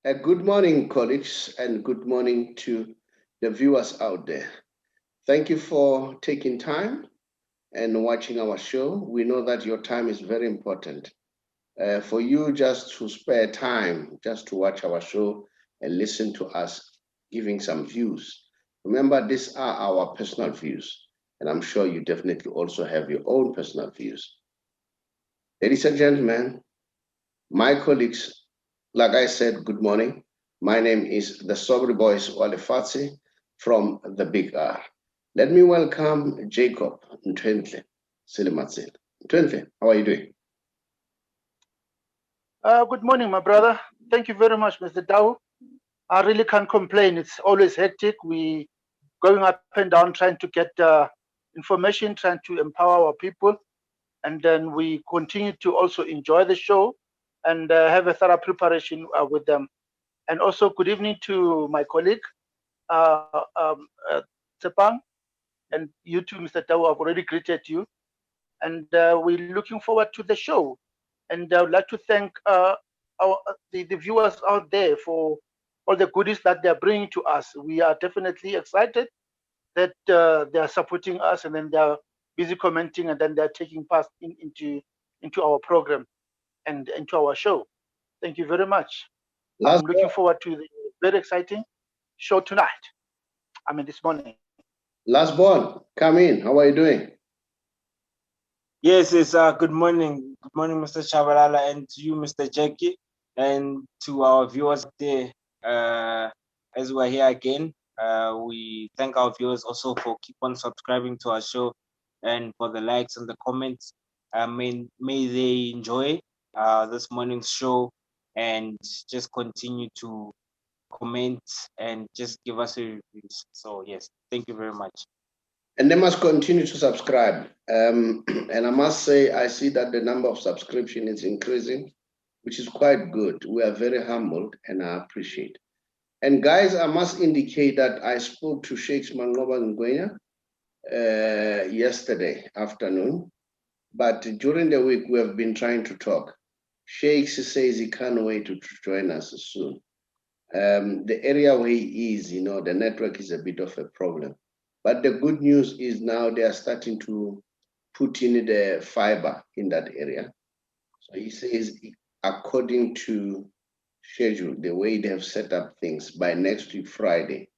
Good morning, colleagues, and good morning to the viewers out there. Thank you for taking time and watching our show. We know that your time is very important. For you just to spare time, just to watch our show and listen to us giving some views. Remember, these are our personal views, and I'm sure you definitely also have your own personal views. Ladies and gentlemen, my colleagues, like I said, good morning. My name is the Sobri Boys Walefatsi from the Big R. Let me welcome Jacob Ntwentle Silimatsil. Ntwentle, how are you doing? Good morning, my brother. Thank you very much, Mr. Dao. I really can't complain. It's always hectic. We going up and down trying to get information, trying to empower our people. And then we continue to also enjoy the show and have a thorough preparation with them. And also, good evening to my colleague, uh, um, uh, Tsepang, and you too, Mr. Dao. I've already greeted you. And we're looking forward to the show. And I would like to thank the viewers out there for all the goodies that they're bringing to us. We are definitely excited that they are supporting us, and then they're busy commenting, and then they're taking part into our program and into our show. Thank you very much. Last I'm looking forward to the very exciting show tonight. This morning. Last born, come in. How are you doing? Yes, good morning. Good morning, Mr. Chabalala, and to you, Mr. Jackie, and to our viewers there. As we're here again, we thank our viewers also for keep on subscribing to our show and for the likes and the comments. May they enjoy this morning's show and just continue to comment and just give us a reviews. So yes, thank you very much. And they must continue to subscribe. And I must say, I see that the number of subscription is increasing, which is quite good. We are very humbled and I appreciate. And guys, I must indicate that I spoke to Sheikh Mangoba Ngwenya yesterday afternoon, but during the week we have been trying to talk. Sheikh says he can't wait to join us soon. The area where he is, the network is a bit of a problem. But the good news is now they are starting to put in the fiber in that area. So he says, according to schedule, the way they have set up things, by next week, Friday,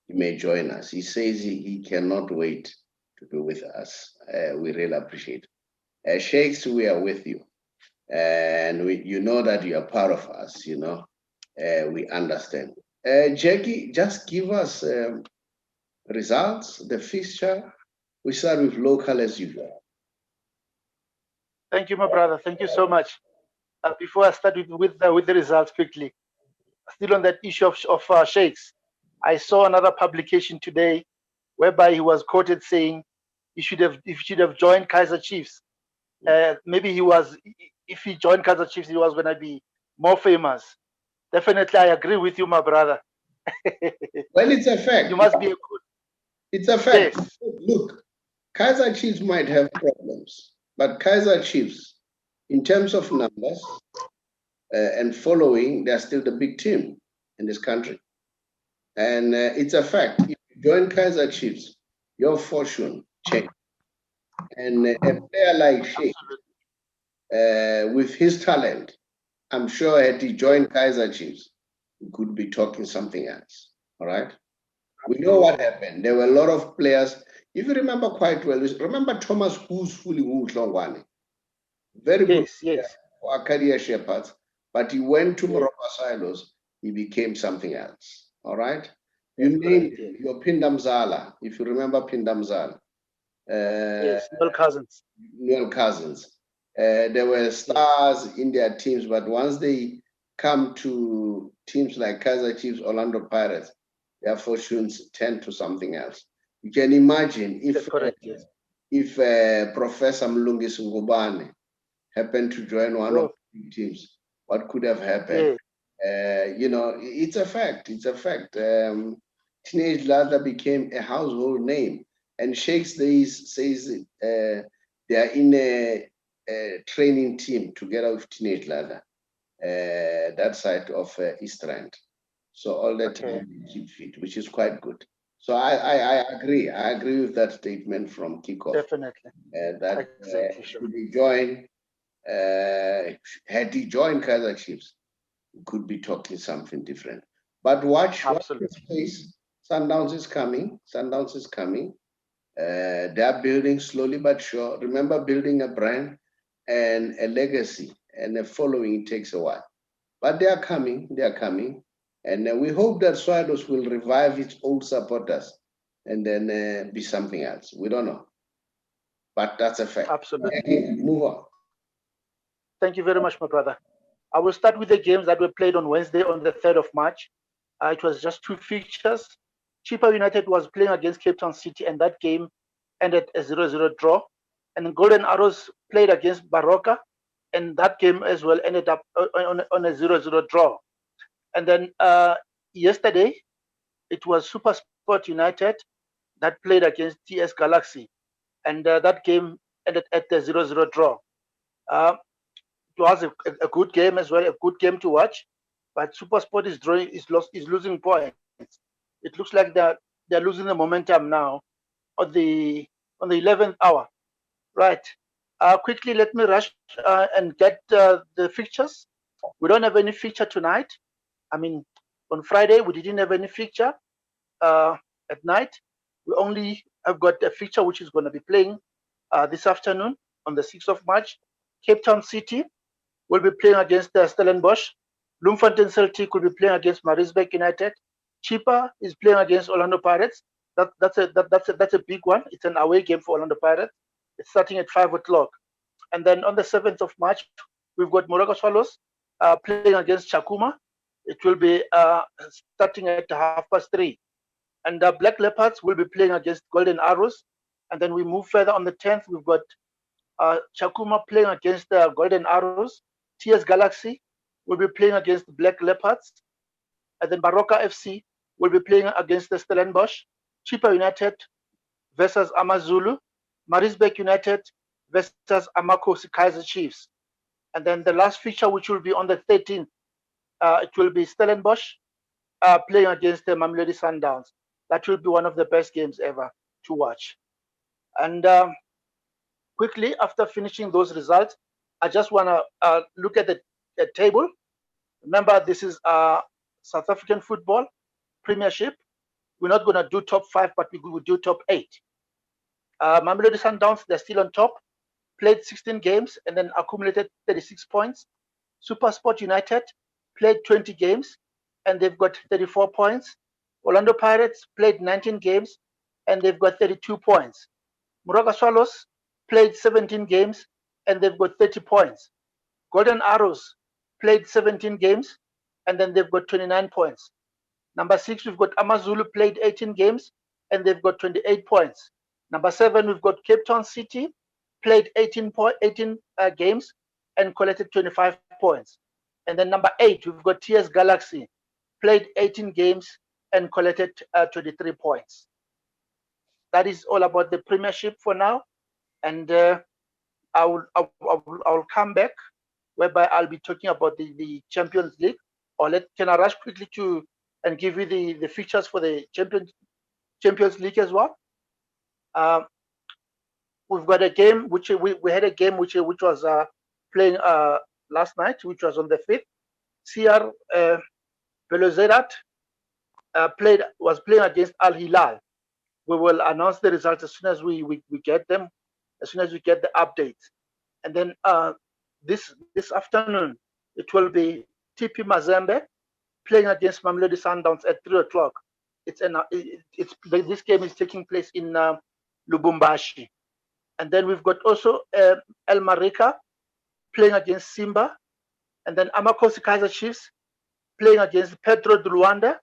he may join us. He says he cannot wait to be with us. We really appreciate it. Sheikhs, we are with you. And you know that you are part of us, we understand. Jackie, just give us results, the fixture. We start with local as usual. Thank you, my brother. Thank you so much. Before I start with the results quickly, still on that issue of Sheikhs, I saw another publication today whereby he was quoted saying he should have joined Kaizer Chiefs. Maybe if he joined Kaizer Chiefs, he was going to be more famous. Definitely, I agree with you, my brother. Well, it's a fact. You must be a good. It's a fact. Yes. Look, Kaizer Chiefs might have problems, but Kaizer Chiefs, in terms of numbers and following, they're still the big team in this country. And it's a fact. If you join Kaizer Chiefs, your fortune changes. And a player like Sheikh, with his talent, I'm sure had he joined Kaizer Chiefs, we could be talking something else. All right? We know what happened. There were a lot of players. If you remember quite well, remember Thomas Who's fully Tlongwane. Very good for Acadia Shepherds, but he went to Morocco Silos, he became something else. All right? You named your Pindam Zala, if you remember Pindam Zala. Yes, Noel Cousins. There were stars in their teams, but once they come to teams like Kaizer Chiefs, Orlando Pirates, their fortunes tend to something else. You can imagine if Professor Mlungisi Ngubane happened to join one of the teams, what could have happened? It's a fact. It's a fact. Teenage Ladder became a household name. And Sheikhs says they are in a training team together with Teenage Ladder. that side of East Rand. So all the time we keep fit, which is quite good. So I agree. I agree with that statement from kickoff. Definitely. That Exactly, sure. should he join, had he joined Kaizer Chiefs, we could be talking something different. But watch this space. Sundowns is coming. Sundowns is coming. They are building slowly but sure. Remember, building a brand and a legacy and a following, it takes a while. But they are coming. They are coming. And we hope that Swados will revive its old supporters and then be something else. We don't know. But that's a fact. Absolutely. Okay, move on. Thank you very much, my brother. I will start with the games that were played on Wednesday, on the 3rd of March. It was just two fixtures. Chippa United was playing against Cape Town City, and that game ended a 0-0 draw. And then Golden Arrows played against Baroka, and that game as well ended up on a 0-0 draw. And then yesterday, it was Super Sport United that played against TS Galaxy, and that game ended at the 0-0 draw. It was a good game as well, a good game to watch. But Super Sport is losing points. It looks like they're losing the momentum now on the 11th hour. Right. Quickly, let me rush and get the fixtures. We don't have any fixture tonight. I mean, on Friday we didn't have any fixture at night. We only have got a fixture which is going to be playing this afternoon on the 6th of March. Cape Town City will be playing against Stellenbosch. Bloemfontein Celtic will be playing against Maritzburg United. Chippa is playing against Orlando Pirates. That's a big one. It's an away game for Orlando Pirates. It's starting at 5 o'clock. And then on the 7th of March, we've got Moroka Swallows playing against Chakuma. It will be starting at 3:30. And Black Leopards will be playing against Golden Arrows. And then we move further on the 10th. We've got Chakuma playing against Golden Arrows. TS Galaxy will be playing against Black Leopards. And then Baroka FC will be playing against the Stellenbosch. Chippa United versus Amazulu. Maritzburg United versus Amakosi Kaizer Chiefs. And then the last fixture, which will be on the 13th, it will be Stellenbosch playing against the Mamelodi Sundowns. That will be one of the best games ever to watch. And quickly, after finishing those results, I just want to look at the table. Remember, this is South African football premiership. We're not going to do top 5, but we will do top 8. Mamelodi Sundowns, they're still on top, played 16 games and then accumulated 36 points. Super Sport United played 20 games and they've got 34 points. Orlando Pirates played 19 games and they've got 32 points. Moroka Swallows played 17 games and they've got 30 points. Golden Arrows played 17 games and then they've got 29 points. Number 6, we've got Amazulu played 18 games and they've got 28 points. Number 7, we've got Cape Town City played 18 games and collected 25 points. And then number 8, we've got TS Galaxy played 18 games and collected 23 points. That is all about the premiership for now. And I will come back, whereby I'll be talking about the Champions League. Or can I rush quickly to and give you the fixtures for the Champions League as well? We've got a game which we had a game which was playing last night, which was on the 5th. CR Belouizdad was playing against Al Hilal. We will announce the results as soon as we get them, as soon as we get the updates. And then this afternoon it will be TP Mazembe playing against Mamelodi Sundowns at 3 o'clock. This game is taking place in Lubumbashi. And then we've got also El Marika playing against Simba. And then Amakosi Kaizer Chiefs playing against Petro de Luanda.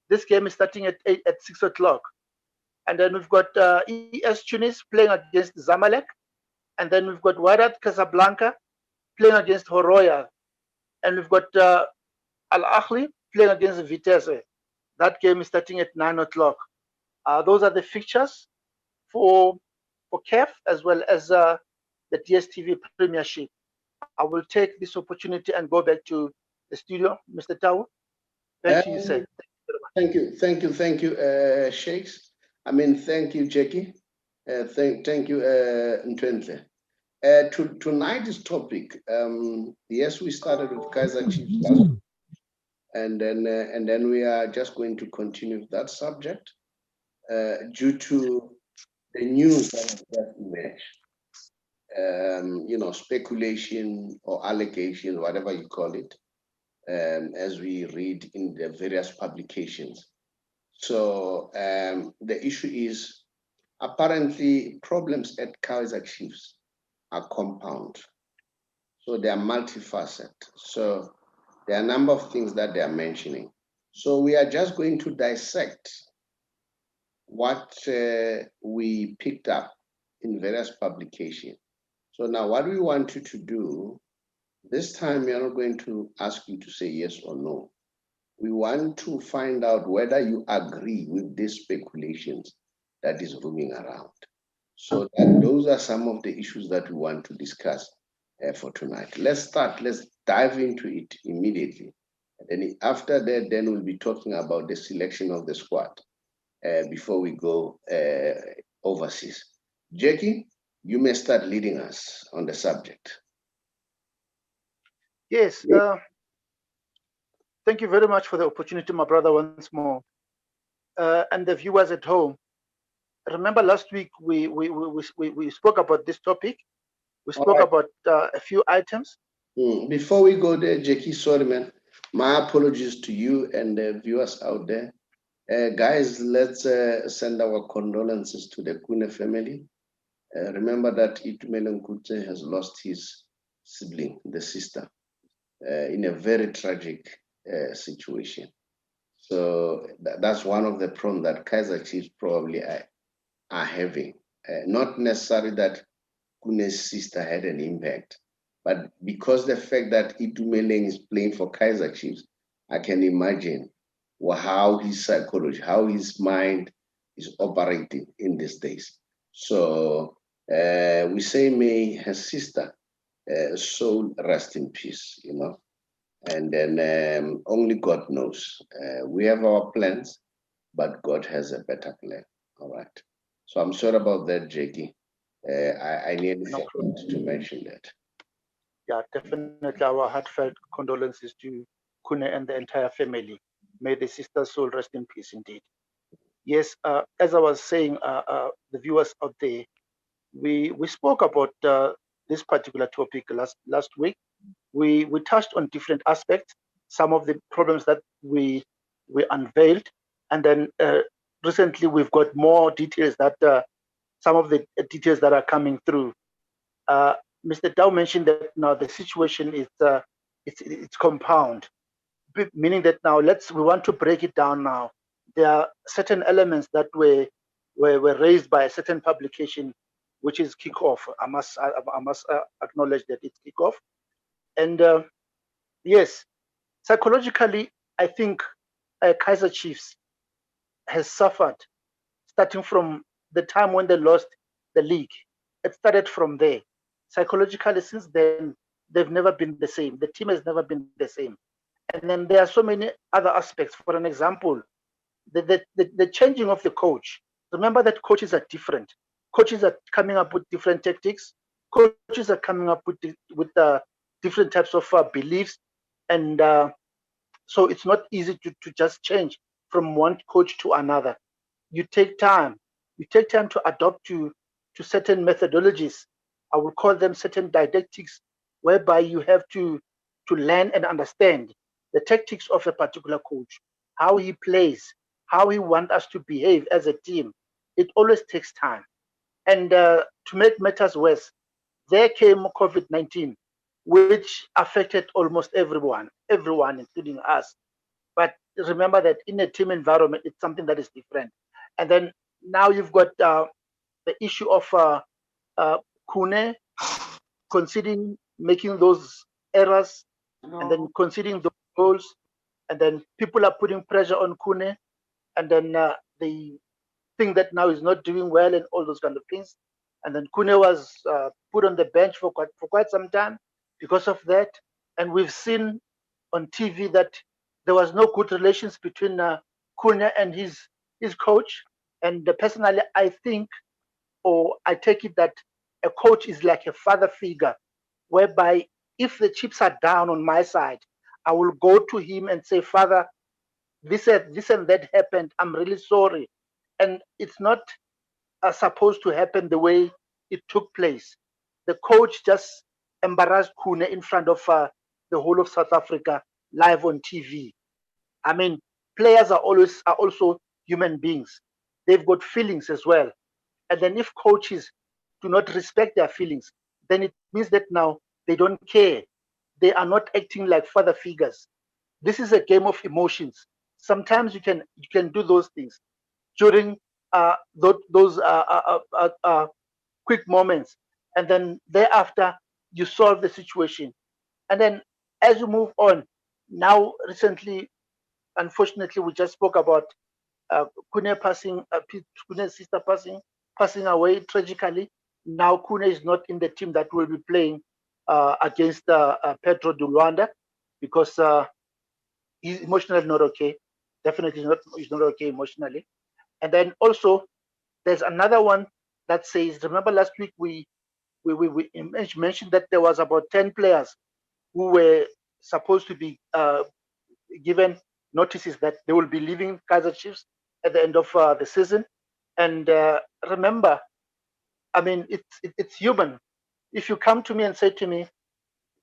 This game is starting at 6 o'clock. And then we've got ES Tunis playing against Zamalek. And then we've got Wydad Casablanca playing against Horoya. And we've got Al Ahly playing against Vitesse. That game is starting at 9 o'clock. Those are the fixtures for CAF as well as the DSTV Premiership. I will take this opportunity and go back to the studio. Mr. Tau, back to you, sir. Thank you, Sheikhs. I mean, thank you, Jackie. Thank you, Ntwentle. Tonight's topic, yes, we started with Kaizer Chiefs last week, and then we are just going to continue with that subject due to the news that has just emerged. Speculation or allegation, whatever you call it, as we read in the various publications. So the issue is apparently problems at Kaizer Chiefs are compound. So they are multifaceted. So there are a number of things that they are mentioning. So we are just going to dissect what we picked up in various publications. So now what we want you to do, this time we are not going to ask you to say yes or no. We want to find out whether you agree with these speculations that is roaming around. So those are some of the issues that we want to discuss for tonight. Let's dive into it immediately. And then after that, then we'll be talking about the selection of the squad before we go overseas. Jackie, you may start leading us on the subject. Yes, thank you very much for the opportunity, my brother, once more. And the viewers at home. Remember last week we spoke about this topic. We spoke about a few items. Before we go there, Jackie, sorry, man. My apologies to you and the viewers out there. Guys, let's send our condolences to the Kune family. Remember that Itumeleng Kute has lost his sibling, the sister, in a very tragic situation. So that's one of the problems that Kaizer Chiefs probably are having. Not necessarily that Kune's sister had an impact, but because the fact that Itumeleng is playing for Kaizer Chiefs, I can imagine how his psychology, how his mind is operating in these days. So we say, may her sister soul rest in peace, and then only God knows. We have our plans, but God has a better plan. All right. So I'm sorry about that, Jackie. I needed to mention that. Yeah, definitely our heartfelt condolences to Kune and the entire family. May the sister's soul rest in peace indeed. Yes, as I was saying, the viewers out there, we spoke about this particular topic last week. We touched on different aspects, some of the problems that we unveiled, and then recently we've got more details that some of the details that are coming through. Mr. Dow mentioned that now the situation is it's compound, meaning that now we want to break it down now. There are certain elements that were raised by a certain publication, which is Kickoff. I must acknowledge that it's Kickoff. And yes, psychologically, I think Kaizer Chiefs has suffered starting from the time when they lost the league. It started from there. Psychologically, since then, they've never been the same. The team has never been the same. And then there are so many other aspects. For an example, the changing of the coach. Remember that coaches are different. Coaches are coming up with different tactics. Coaches are coming up with different types of beliefs. And so it's not easy to just change from one coach to another. You take time. You take time to adopt to certain methodologies. I would call them certain didactics, whereby you have to learn and understand the tactics of a particular coach, how he plays, how he wants us to behave as a team. It always takes time. And to make matters worse, there came COVID-19, which affected almost everyone, including us. But remember that in a team environment, it's something that is different. And then now you've got the issue of Kune making those errors, and then conceding those goals, and then people are putting pressure on Kune, and then they think that now he's not doing well and all those kind of things. And then Kune was put on the bench for quite some time, because of that. And we've seen on TV that there was no good relations between Cunha and his coach. And personally, I think, or I take it that a coach is like a father figure, whereby if the chips are down on my side, I will go to him and say, Father, this and that happened. I'm really sorry. And it's not supposed to happen the way it took place. The coach just embarrassed Kune in front of the whole of South Africa live on TV. I mean, players are also human beings. They've got feelings as well. And then if coaches do not respect their feelings, then it means that now they don't care. They are not acting like father figures. This is a game of emotions. Sometimes you can do those things during those quick moments, and then thereafter you solve the situation. And then as you move on, now recently, unfortunately, we just spoke about Kune passing, Kune's sister passing away tragically. Now Kune is not in the team that will be playing against Pedro de Luanda because he's emotionally not okay. Definitely not. He's not okay emotionally. And then also there's another one that says, remember last week we mentioned that there was about 10 players who were supposed to be given notices that they will be leaving Kaizer Chiefs at the end of the season. And remember, I mean, it's human. If you come to me and say to me,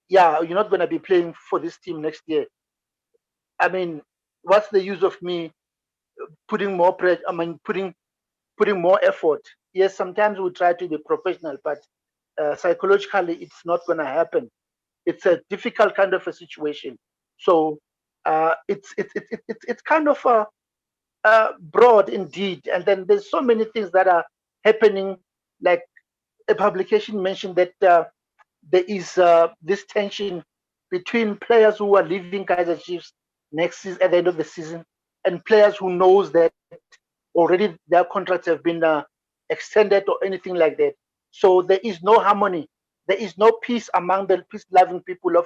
yeah, you're not going to be playing for this team next year, I mean, what's the use of me putting more pressure? I mean, putting more effort. Yes, sometimes we try to be professional, but psychologically, it's not going to happen. It's a difficult kind of a situation. So it's kind of broad indeed. And then there's so many things that are happening. Like a publication mentioned that there is this tension between players who are leaving Kaizer Chiefs next season at the end of the season and players who knows that already their contracts have been extended or anything like that. So there is no harmony. There is no peace among the peace-loving people of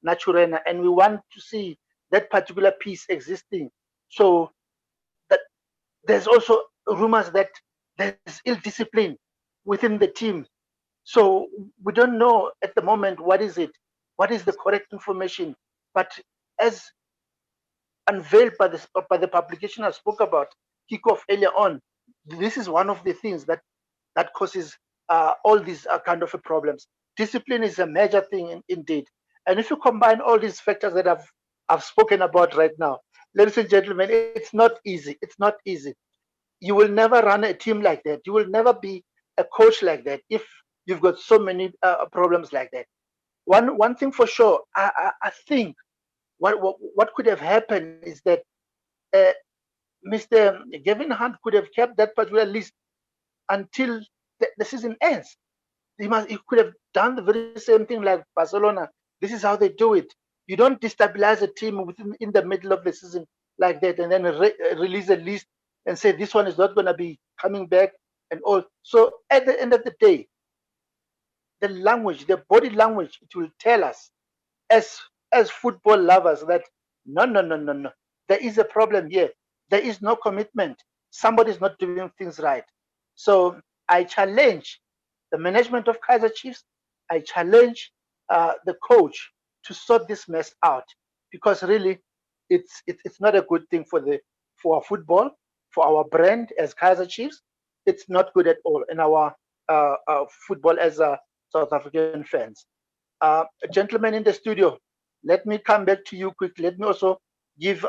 Naturena, and we want to see that particular peace existing. So that there's also rumors that there's ill discipline within the team. So we don't know at the moment what is it, what is the correct information. But as unveiled by the publication I spoke about, kickoff earlier on, this is one of the things that causes all these kind of problems. Discipline is a major thing indeed. And if you combine all these factors that I've spoken about right now, ladies and gentlemen, it's not easy. It's not easy. You will never run a team like that. You will never be a coach like that if you've got so many problems like that. One thing for sure, I think what could have happened is that uh, Mr. Gavin Hunt could have kept that particular list until the season ends. He could have done the very same thing like Barcelona. This is how they do it. You don't destabilize a team in the middle of the season like that and then release a list and say this one is not going to be coming back and all. So at the end of the day, the language, the body language, it will tell us as football lovers that no. There is a problem here. There is no commitment. Somebody's not doing things right. So I challenge the management of Kaizer Chiefs. I challenge the coach to sort this mess out because really, it's not a good thing for our football, for our brand as Kaizer Chiefs. It's not good at all in our football as South African fans. Gentlemen in the studio, let me come back to you quickly. Let me also give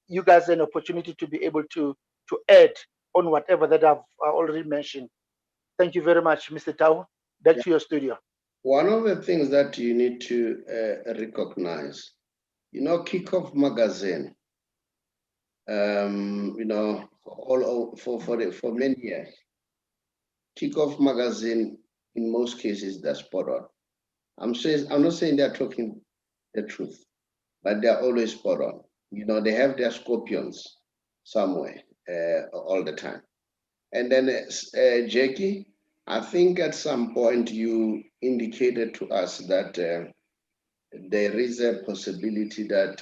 you guys an opportunity to be able to add on whatever that I've already mentioned. Thank you very much, Mr. Tau. Back to your studio. One of the things that you need to recognize, Kickoff Magazine, for many years, Kickoff Magazine, in most cases, they're spot on. I'm not saying they're talking the truth, but they're always spot on. They have their scorpions somewhere all the time. And then Jackie, I think at some point you indicated to us that there is a possibility that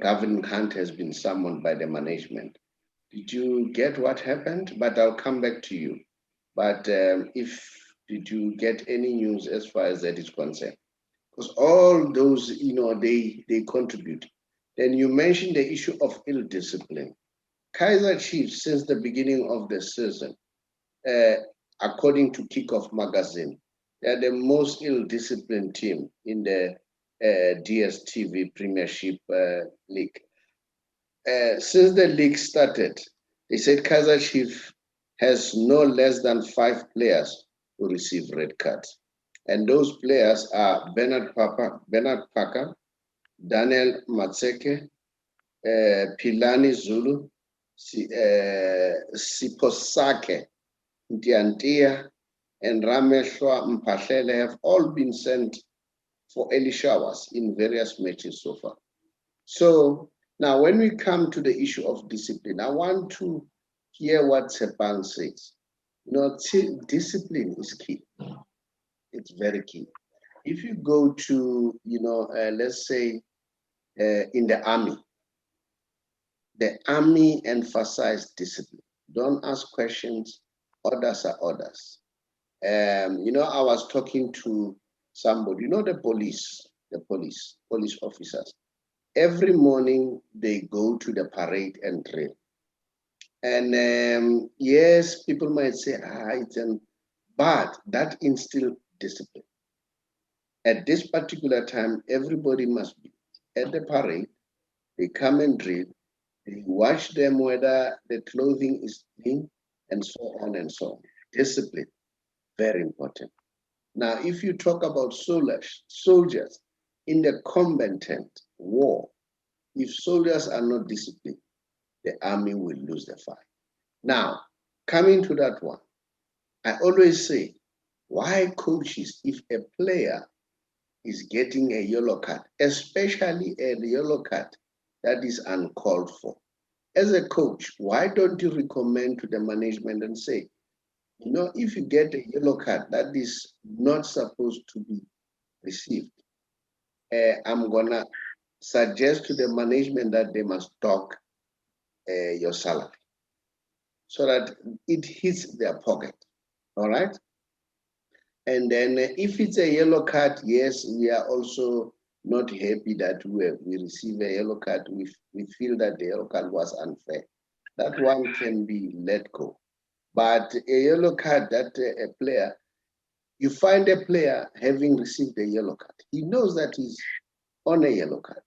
Gavin Hunt has been summoned by the management. Did you get what happened? But I'll come back to you. But did you get any news as far as that is concerned? Because all those, they contribute. Then you mentioned the issue of ill discipline. Kaizer Chiefs, since the beginning of the season, according to Kickoff magazine, they are the most ill-disciplined team in the DStv Premiership League. Since the league started, they said Kaizer Chiefs has no less than 5 players who receive red cards. And those players are Bernard Parker, Daniel Matseke, Pilani Zulu, Siposake Ndiantia, and Rameshwa Mpahlele have all been sent for early showers in various matches so far. So now when we come to the issue of discipline, I want to hear what Sepang says. Discipline is key. It's very key. If you go to, let's say in the army emphasized discipline. Don't ask questions, orders are orders. I was talking to somebody, the police officers. Every morning they go to the parade and drill. And yes, people might say, but that instills discipline. At this particular time, everybody must be at the parade. They come and drill. They watch them whether the clothing is clean, and so on and so on. Discipline, very important. Now, if you talk about soldiers in the combatant war, if soldiers are not disciplined, the army will lose the fight. Now, coming to that one, I always say, why coaches, if a player is getting a yellow card, especially a yellow card that is uncalled for, as a coach, why don't you recommend to the management and say, if you get a yellow card that is not supposed to be received, I'm gonna suggest to the management that they must dock your salary so that it hits their pocket, all right? And then if it's a yellow card, yes, we are also not happy that we receive a yellow card. We feel that the yellow card was unfair. That one can be let go. But a yellow card that a player, you find a player having received a yellow card. He knows that he's on a yellow card.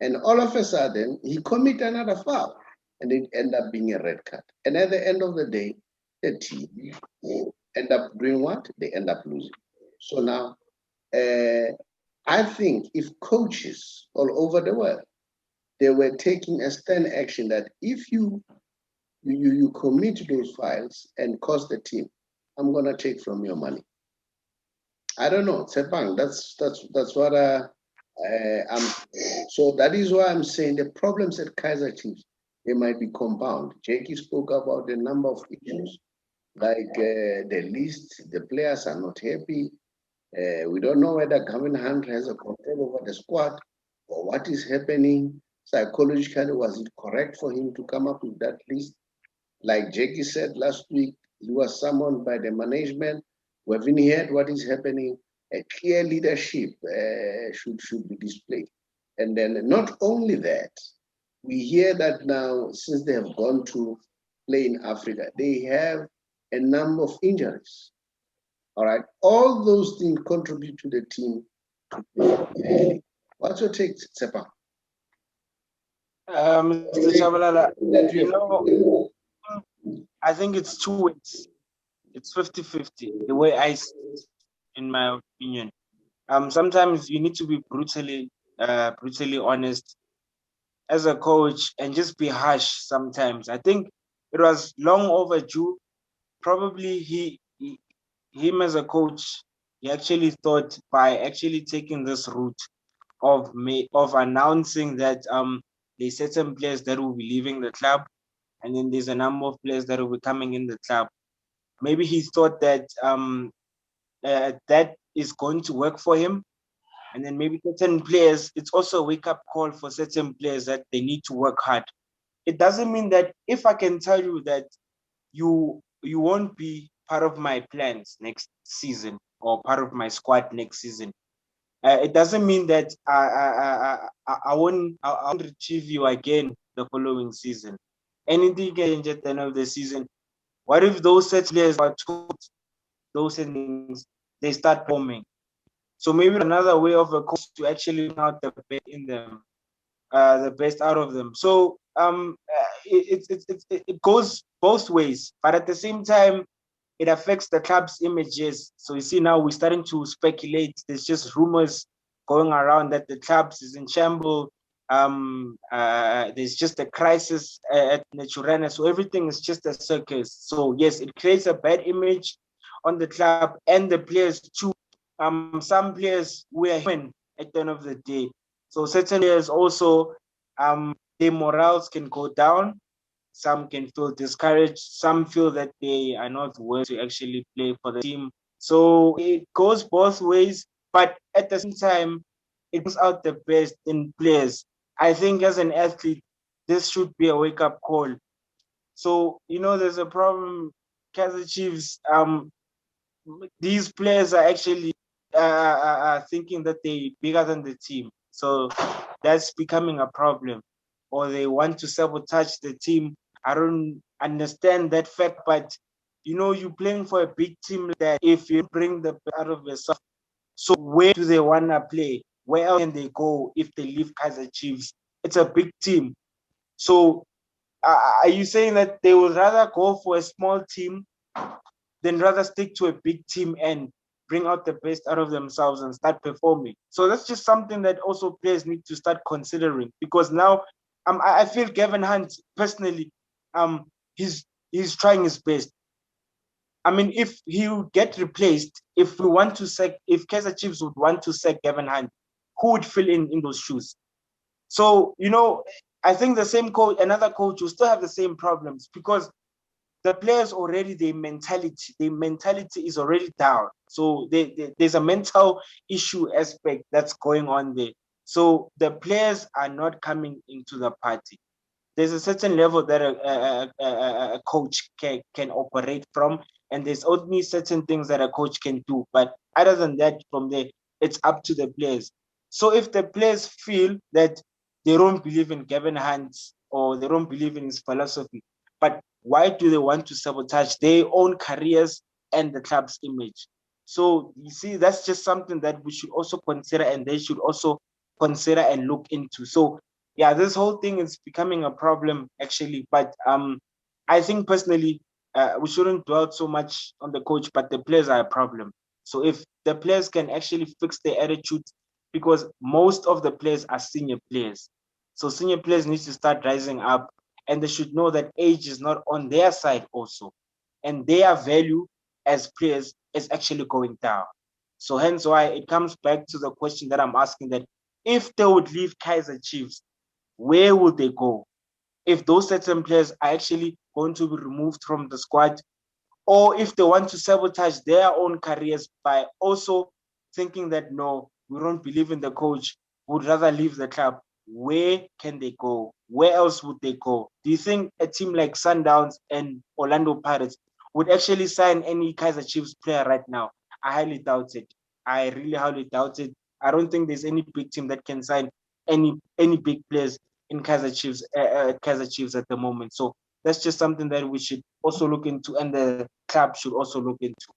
And all of a sudden, he commit another foul and it end up being a red card. And at the end of the day, the team end up doing what? They end up losing. So now, I think if coaches all over the world, they were taking a stern action that if you commit those files and cost the team, I'm gonna take from your money. I don't know, Sepang, that's what I'm. So that is why I'm saying the problems at Kaizer Chiefs, they might be compound. Jackie spoke about the number of issues, like the list, the players are not happy. We don't know whether Gavin Hunt has a control over the squad or what is happening. Psychologically, was it correct for him to come up with that list? Like Jackie said last week, he was summoned by the management. We haven't heard what is happening. A clear leadership should be displayed. And then not only that, we hear that now, since they have gone to play in Africa, they have a number of injuries. All right, all those things contribute to the team to play. What's your take, Sepa? Mr. Shabalala, I think it's 2 ways. It's 50-50, the way I see it, in my opinion. Sometimes you need to be brutally honest as a coach and just be harsh sometimes. I think it was long overdue. Probably him as a coach, he actually thought by actually taking this route of announcing that there's certain players that will be leaving the club, and then there's a number of players that will be coming in the club. Maybe he thought that that is going to work for him, And then maybe certain players, it's also a wake-up call for certain players that they need to work hard. It doesn't mean that if I can tell you that you won't be part of my plans next season or part of my squad next season, it doesn't mean that I won't retrieve you again the following season. Anything can change at the end of the season. What if those set players are told those things, they start forming? So maybe another way of a coach to actually bring out the best in them, the best out of them. So it goes both ways, but at the same time, it affects the club's images. So you see now we're starting to speculate. There's just rumors going around that the clubs is in shambles. There's just a crisis at Naturena. So everything is just a circus. So yes, it creates a bad image on the club and the players too. Some players were human at the end of the day. So certain players also, their morals can go down. Some can feel discouraged. Some feel that they are not worth to actually play for the team. So it goes both ways, but at the same time, it brings out the best in players. I think as an athlete, this should be a wake-up call. So, there's a problem. Kaizer Chiefs, these players are actually thinking that they're bigger than the team. So that's becoming a problem. Or they want to sabotage the team. I don't understand that fact, but you're playing for a big team like that. If you bring the best out of yourself, so where do they want to play? Where else can they go if they leave Kaizer Chiefs? It's a big team. So are you saying that they would rather go for a small team than rather stick to a big team and bring out the best out of themselves and start performing? So that's just something that also players need to start considering, because now I feel Gavin Hunt personally, he's trying his best. I mean, if he would get replaced, if Kaizer Chiefs would want to sack Gavin Hunt, who would fill in those shoes? So, I think the same coach, another coach will still have the same problems, because the players already, their mentality is already down. So there's a mental issue aspect that's going on there. So the players are not coming into the party. There's a certain level that a coach can operate from, and there's only certain things that a coach can do. But other than that, from there, it's up to the players. So if the players feel that they don't believe in Gavin Hunt or they don't believe in his philosophy, but why do they want to sabotage their own careers and the club's image? So you see, that's just something that we should also consider, and they should also consider and look into. So yeah, this whole thing is becoming a problem actually. But I think personally, we shouldn't dwell so much on the coach, but the players are a problem. So if the players can actually fix their attitude, because most of the players are senior players, so senior players need to start rising up, and they should know that age is not on their side also, and their value as players is actually going down. So hence why it comes back to the question that I'm asking, that if they would leave Kaizer Chiefs, where would they go? If those certain players are actually going to be removed from the squad, or if they want to sabotage their own careers by also thinking that, no, we don't believe in the coach, would rather leave the club, where can they go? Where else would they go? Do you think a team like Sundowns and Orlando Pirates would actually sign any Kaizer Chiefs player right now? I highly doubt it. I really highly doubt it. I don't think there's any big team that can sign any big players in Kaizer Chiefs at the moment. So that's just something that we should also look into, and the club should also look into.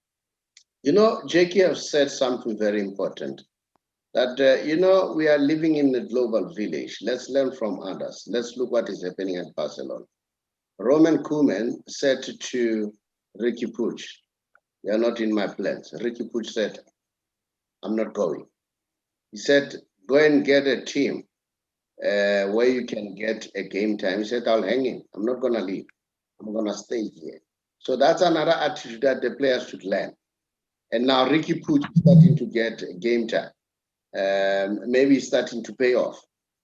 Jackie has said something very important, that, we are living in a global village. Let's learn from others. Let's look what is happening at Barcelona. Roman Koeman said to Ricky Puig, "You're not in my plans." Ricky Puig said, "I'm not going." He said, "Go and get a team where you can get a game time." He said, "I'll hang in. I'm not going to leave. I'm going to stay here." So that's another attitude that the players should learn. And now Ricky Puig is starting to get game time. Maybe starting to pay off.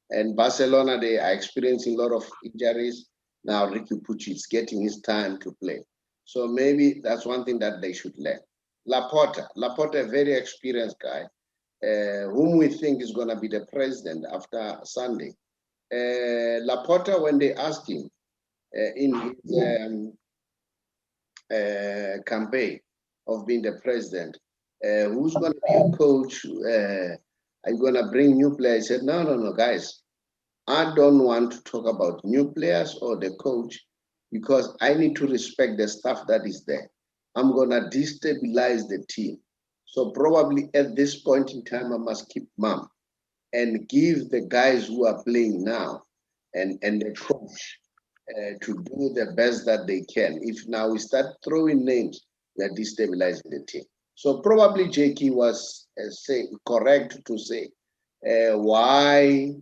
And Barcelona, they are experiencing a lot of injuries. Now Ricky Puig is getting his time to play. So maybe that's one thing that they should learn. Laporta, a very experienced guy. whom we think is going to be the president after Sunday. Laporta, when they asked him in his campaign of being the president, who's going to be your coach? Are you going to bring new players? He said, no, guys. I don't want to talk about new players or the coach because I need to respect the staff that is there. I'm going to destabilize the team. So probably at this point in time, I must keep mum and give the guys who are playing now and the coach to do the best that they can. If now we start throwing names, we are destabilizing the team. So probably Jakey was correct to say why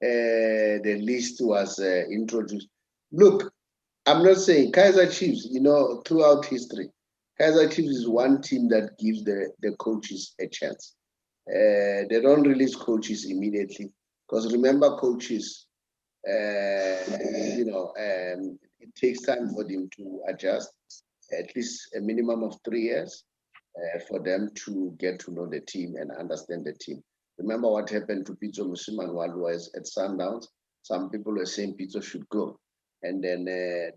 the list was introduced. Look, I'm not saying Kaizer Chiefs, throughout history, Kaizer Chiefs is one team that gives the coaches a chance. They don't release coaches immediately because remember, coaches, it takes time for them to adjust, at least a minimum of 3 years for them to get to know the team and understand the team. Remember what happened to Pitso Musiman while he was at Sundowns? Some people were saying Pitso should go. And then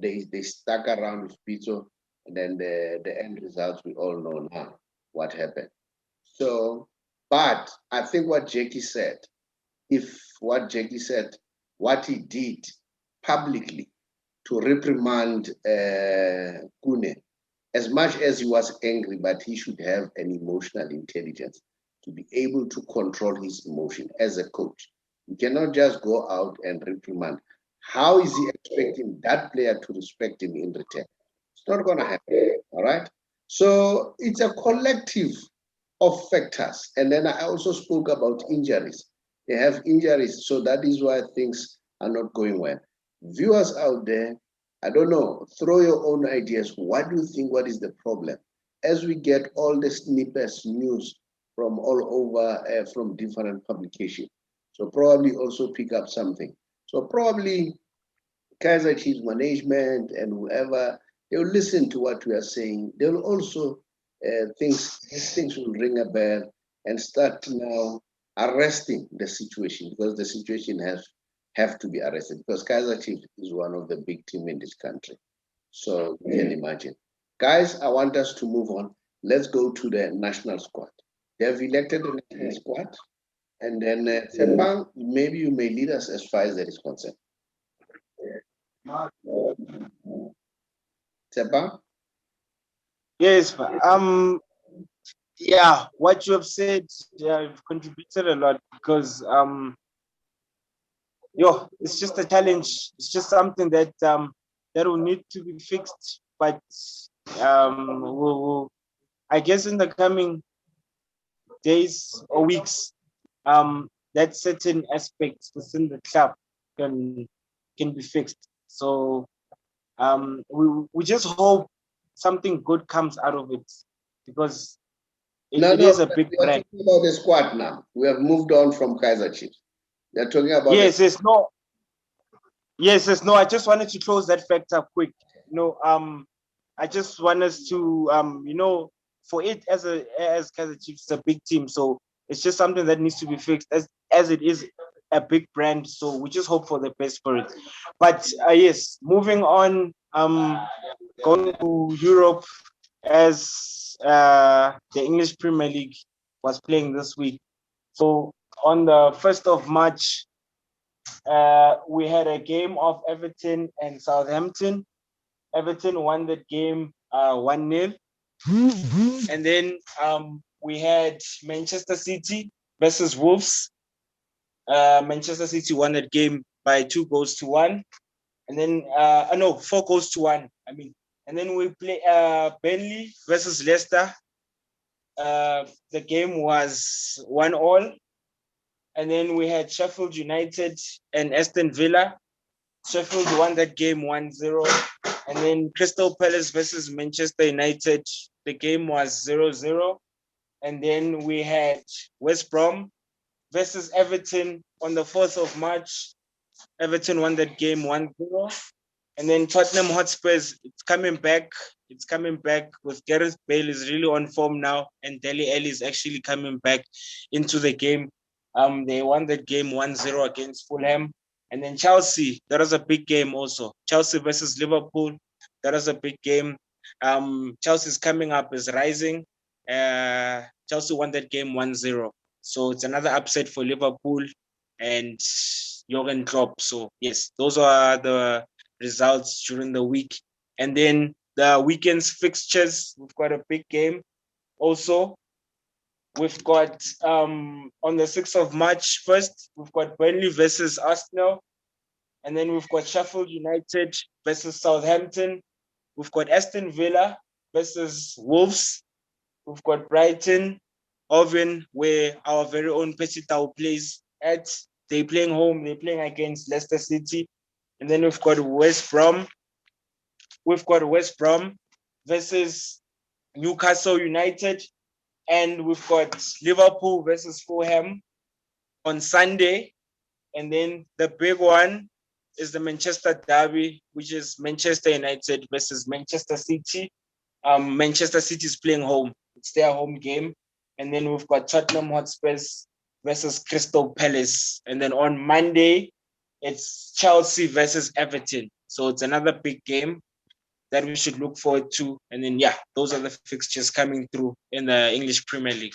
they stuck around with Pitso. And then the end results, we all know now what happened. So, but I think what Jakey said, what he did publicly to reprimand Kune, as much as he was angry, but he should have an emotional intelligence to be able to control his emotion as a coach. You cannot just go out and reprimand. How is he expecting that player to respect him in return? It's not going to happen, all right? So it's a collective of factors. And then I also spoke about injuries. They have injuries, so that is why things are not going well. Viewers out there, I don't know, throw your own ideas. What do you think, what is the problem? As we get all the snippets, news from all over, from different publications. So probably also pick up something. So probably Kaizer Chiefs management and whoever, they will listen to what we are saying. They will also, these things will ring a bell and start now arresting the situation because the situation have to be arrested because Kaizer Chiefs is one of the big teams in this country. So you can imagine. Guys, I want us to move on. Let's go to the national squad. They have elected the national squad. And then, Sepang, maybe you may lead us as far as that is concerned. Sepang? Yes, yeah, what you have said, you've contributed a lot because it's just a challenge. It's just something that that will need to be fixed. But I guess in the coming days or weeks, that certain aspects within the club can be fixed. So we just hope something good comes out of it because it is a big brand. Talking about the squad now. We have moved on from Kaizer Chiefs. They're talking about yes, no. I just wanted to close that fact up quick. I just want us to for it as Kaizer Chiefs, it's a big team, so it's just something that needs to be fixed as it is a big brand. So we just hope for the best for it. But yes, moving on, going to Europe as the English Premier League was playing this week. So on the 1st of March, we had a game of Everton and Southampton. Everton won that game 1-0. And then we had Manchester City versus Wolves. Manchester City won that game by 2-1. And then 4-1. And then we play Burnley versus Leicester. The game was 1-1. And then we had Sheffield United and Aston Villa. Sheffield won that game 1-0. And then Crystal Palace versus Manchester United. The game was 0-0. And then we had West Brom versus Everton on the 4th of March. Everton won that game 1-0. And then Tottenham Hotspurs, it's coming back It's coming back with Gareth Bale is really on form now, and Dele Alli is actually coming back into the game. They won that game 1-0 against Fulham. And then Chelsea, that was a big game also. Chelsea versus Liverpool, that was a big game. Chelsea's coming up, is rising. Chelsea won that game 1-0. So it's another upset for Liverpool and Jurgen Klopp. So yes, those are the results during the week. And then the weekend's fixtures, we've got a big game also. We've got on the 6th of March first, we've got Burnley versus Arsenal. And then we've got Sheffield United versus Southampton. We've got Aston Villa versus Wolves. We've got Brighton, Oven, where our very own Pesitao plays at. They're playing home, they're playing against Leicester City. And then we've got West Brom. We've got West Brom versus Newcastle United. And we've got Liverpool versus Fulham on Sunday. And then the big one is the Manchester Derby, which is Manchester United versus Manchester City. Manchester City is playing home. It's their home game. And then we've got Tottenham Hotspurs versus Crystal Palace. And then on Monday, it's Chelsea versus Everton. So it's another big game that we should look forward to. And then, yeah, those are the fixtures coming through in the English Premier League.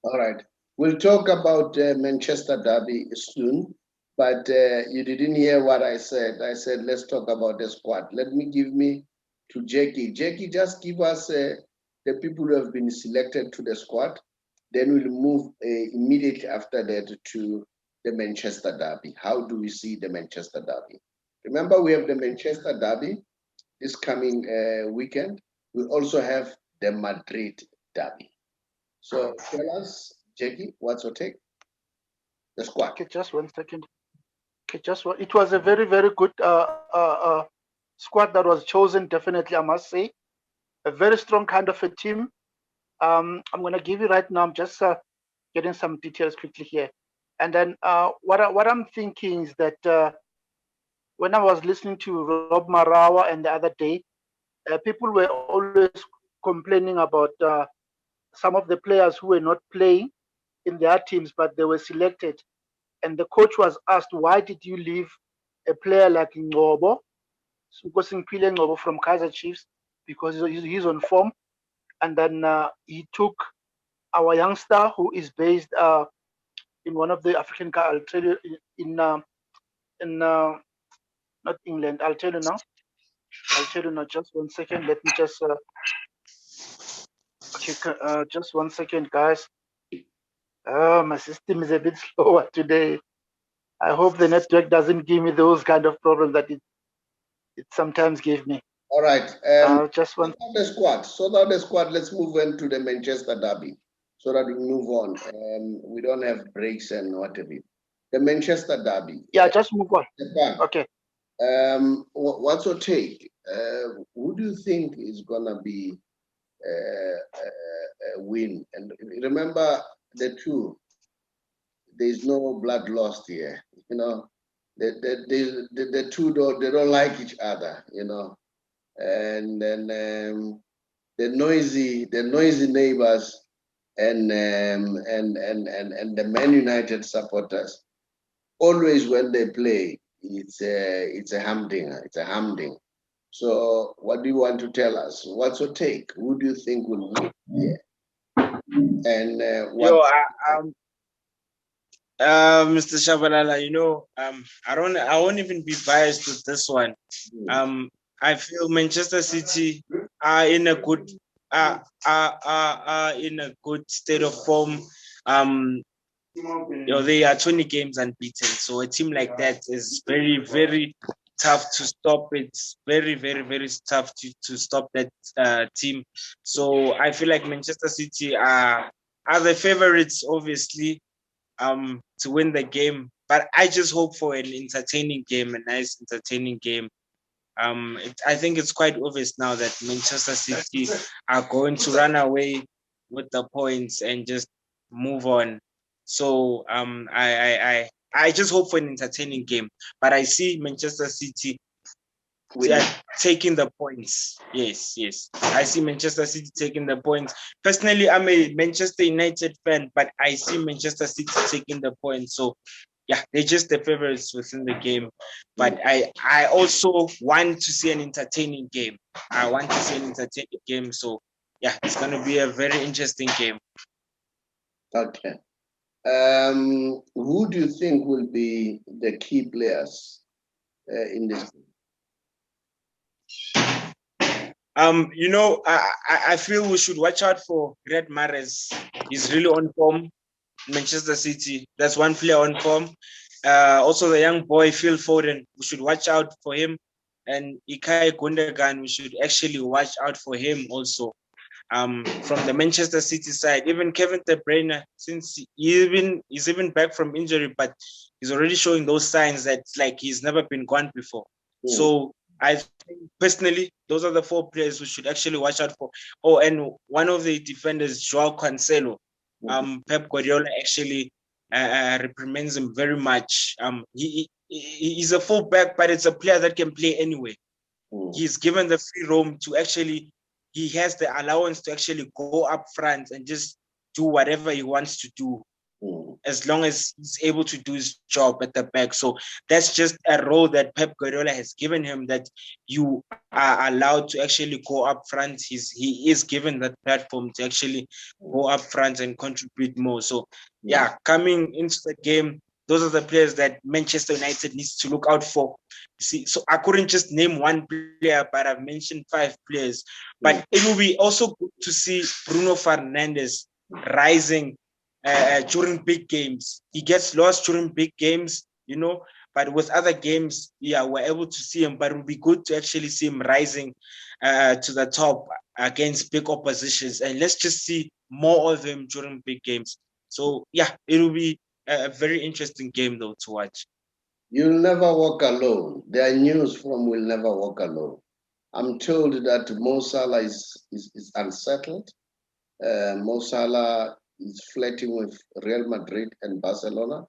All right. We'll talk about Manchester Derby soon, but you didn't hear what I said. I said, let's talk about the squad. Let me give me to Jackie. Jackie, just give us the people who have been selected to the squad. Then we'll move immediately after that to the Manchester Derby. How do we see the Manchester Derby? Remember, we have the Manchester Derby this coming weekend. We also have the Madrid Derby. So tell us, Jackie, what's your take? The squad. Okay, just 1 second. Okay, it was a very, very good squad that was chosen, definitely, I must say. A very strong kind of a team. I'm going to give you right now, I'm just getting some details quickly here. And then what I'm thinking is that when I was listening to Rob Marawa and the other day, people were always complaining about some of the players who were not playing in their teams, but they were selected. And the coach was asked, why did you leave a player like Ngobo, Ngobo from Kaizer Chiefs, because he's on form. And then he took our youngster who is based in one of the African countries. I'll tell you in not England. I'll tell you now. Just 1 second. Let me just just 1 second, guys. My system is a bit slower today. I hope the network doesn't give me those kind of problems that it sometimes gives me. All right. Just one. Sort out the squad. Let's move on to the Manchester Derby so that we move on. We don't have breaks and whatever. The Manchester Derby. Yeah, just move on. Okay. What's your take? Who do you think is gonna be a win? And remember the two. There's no blood lost here. You know, the two don't like each other. You know. And then the noisy neighbors and the Man United supporters, always when they play, it's a humdinger. It's a humding. So what do you want to tell us? What's your take? Who do you think will win here? And Mr. Shabalala, you know, I won't even be biased with this one. I feel Manchester City are in a good state of form. You know, they are 20 games unbeaten. So a team like that is very, very tough to stop. It's very, very, very tough to stop that team. So I feel like Manchester City are the favorites, obviously, to win the game. But I just hope for an entertaining game, a nice entertaining game. I think it's quite obvious now that Manchester City are going to run away with the points and just move on. So I just hope for an entertaining game. But I see Manchester City taking the points. Yes, yes. I see Manchester City taking the points. Personally, I'm a Manchester United fan, but I see Manchester City taking the points. So, yeah, they're just the favorites within the game. But I also want to see an entertaining game. I want to see an entertaining game. So, yeah, it's going to be a very interesting game. Okay. Who do you think will be the key players in this game? You know, I feel we should watch out for Riyad Mahrez. He's really on form. Manchester City, that's one player on form. Also, the young boy Phil Foden, we should watch out for him. And Ilkay Gundogan, we should actually watch out for him also. From the Manchester City side, even Kevin De Bruyne, since he's even back from injury, but he's already showing those signs that like he's never been gone before. So I think personally, those are the four players we should actually watch out for. Oh, and one of the defenders, Joao Cancelo. Pep Guardiola actually reprimands him very much. He's a fullback, but it's a player that can play anyway. He's given the free roam to actually, he has the allowance to actually go up front and just do whatever he wants to do, as long as he's able to do his job at the back. So that's just a role that Pep Guardiola has given him, that you are allowed to actually go up front. He is given that platform to actually go up front and contribute more. So yeah, coming into the game, those are the players that Manchester United needs to look out for. See, so I couldn't just name one player, but I've mentioned 5 players. But it will be also good to see Bruno Fernandes rising during big games. He gets lost during big games, you know, but with other games, yeah, we're able to see him. But it would be good to actually see him rising to the top against big oppositions. And let's just see more of him during big games. So yeah, it will be a very interesting game though to watch. You'll never walk alone. There are news from Will Never Walk Alone. I'm told that Mo Salah is unsettled. Mo Salah is flirting with Real Madrid and Barcelona.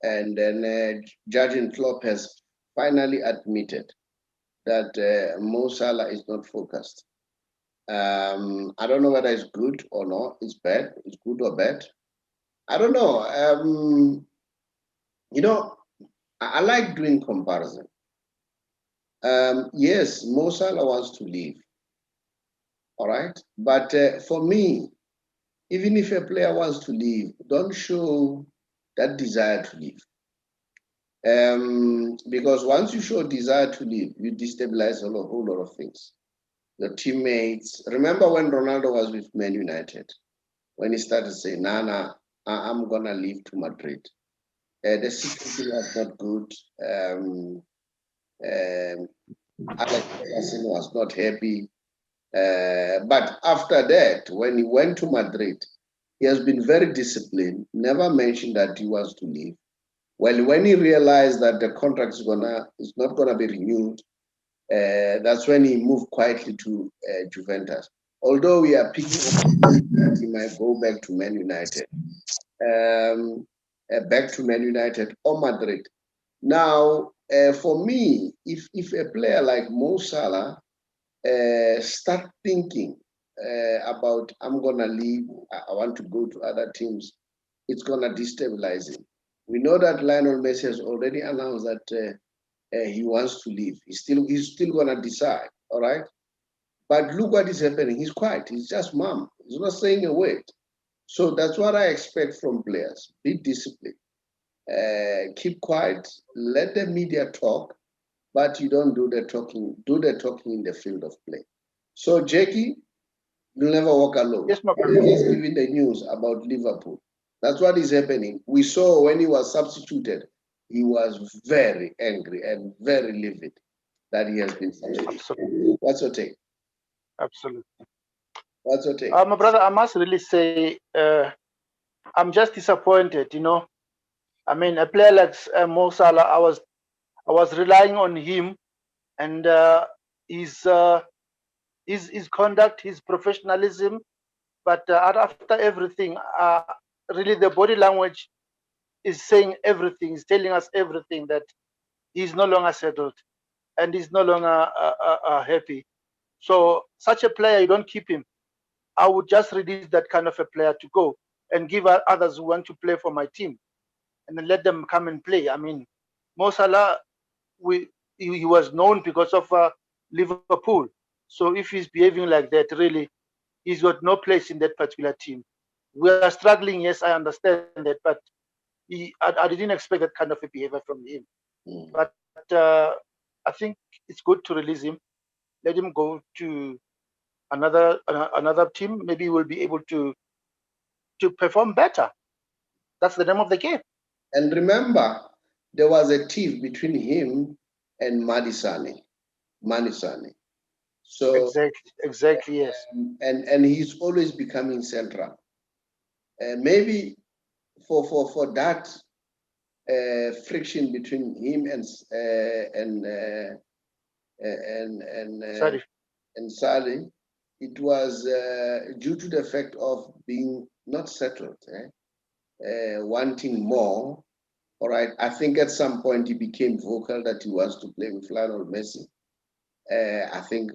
And then Jurgen Klopp has finally admitted that Mo Salah is not focused. I don't know whether it's good or not. It's bad. It's good or bad. I don't know. You know, I like doing comparison. Yes, Mo Salah wants to leave. All right. But for me, even if a player wants to leave, don't show that desire to leave. Because once you show desire to leave, you destabilize a whole lot of things. Your teammates. Remember when Ronaldo was with Man United, when he started saying, "Nah, I'm gonna leave to Madrid." The situation was not good. Alex Ferguson was not happy. But after that, when he went to Madrid, he has been very disciplined, never mentioned that he wants to leave. Well, when he realized that the contract is not gonna be renewed, that's when he moved quietly to Juventus. Although we are picking up that he might go back to Man United, or Madrid. Now, for me, if a player like Mo Salah start thinking about, I'm gonna leave, I want to go to other teams, it's gonna destabilize him. We know that Lionel Messi has already announced that he wants to leave. He's still gonna decide, all right? But look what is happening. He's quiet. He's just mum. He's not saying a word. So that's what I expect from players. Be disciplined. Keep quiet. Let the media talk, but you don't do the talking. Do the talking in the field of play. So, Jackie, you'll never walk alone. Yes, my brother. He's giving the news about Liverpool. That's what is happening. We saw when he was substituted, he was very angry and very livid that he has been substituted. Absolutely. What's your take? Absolutely. What's your take? My brother, I must really say, I'm just disappointed. You know, I mean, a player like Mo Salah, I was relying on him, and his conduct, his professionalism. But after everything, really the body language is saying everything. Is telling us everything, that he's no longer settled. and he's no longer happy. So such a player, you don't keep him. I would just release that kind of a player to go and give others who want to play for my team, and then let them come and play. I mean, Mo Salah, he was known because of Liverpool. So if he's behaving like that, really, he's got no place in that particular team. We are struggling, yes, I understand that, but I didn't expect that kind of a behavior from him. Mm. But I think it's good to release him, let him go to another team. Maybe he will be able to perform better. That's the name of the game. And remember, there was a tiff between him and Manisani. So Exactly, yes. and he's always becoming central. Maybe for that friction between him Sorry. and Sally, it was due to the fact of being not settled, wanting more. All right, I think at some point he became vocal that he wants to play with Lionel Messi. I think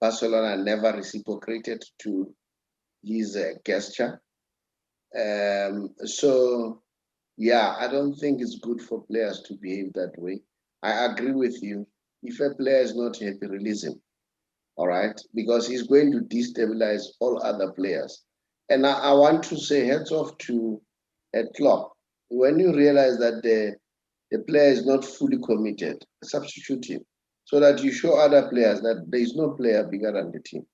Barcelona never reciprocated to his gesture. So, yeah, I don't think it's good for players to behave that way. I agree with you. If a player is not happy, release him. All right, because he's going to destabilize all other players. And I want to say heads off to Klopp. When you realize that the player is not fully committed, substitute him so that you show other players that there is no player bigger than the team.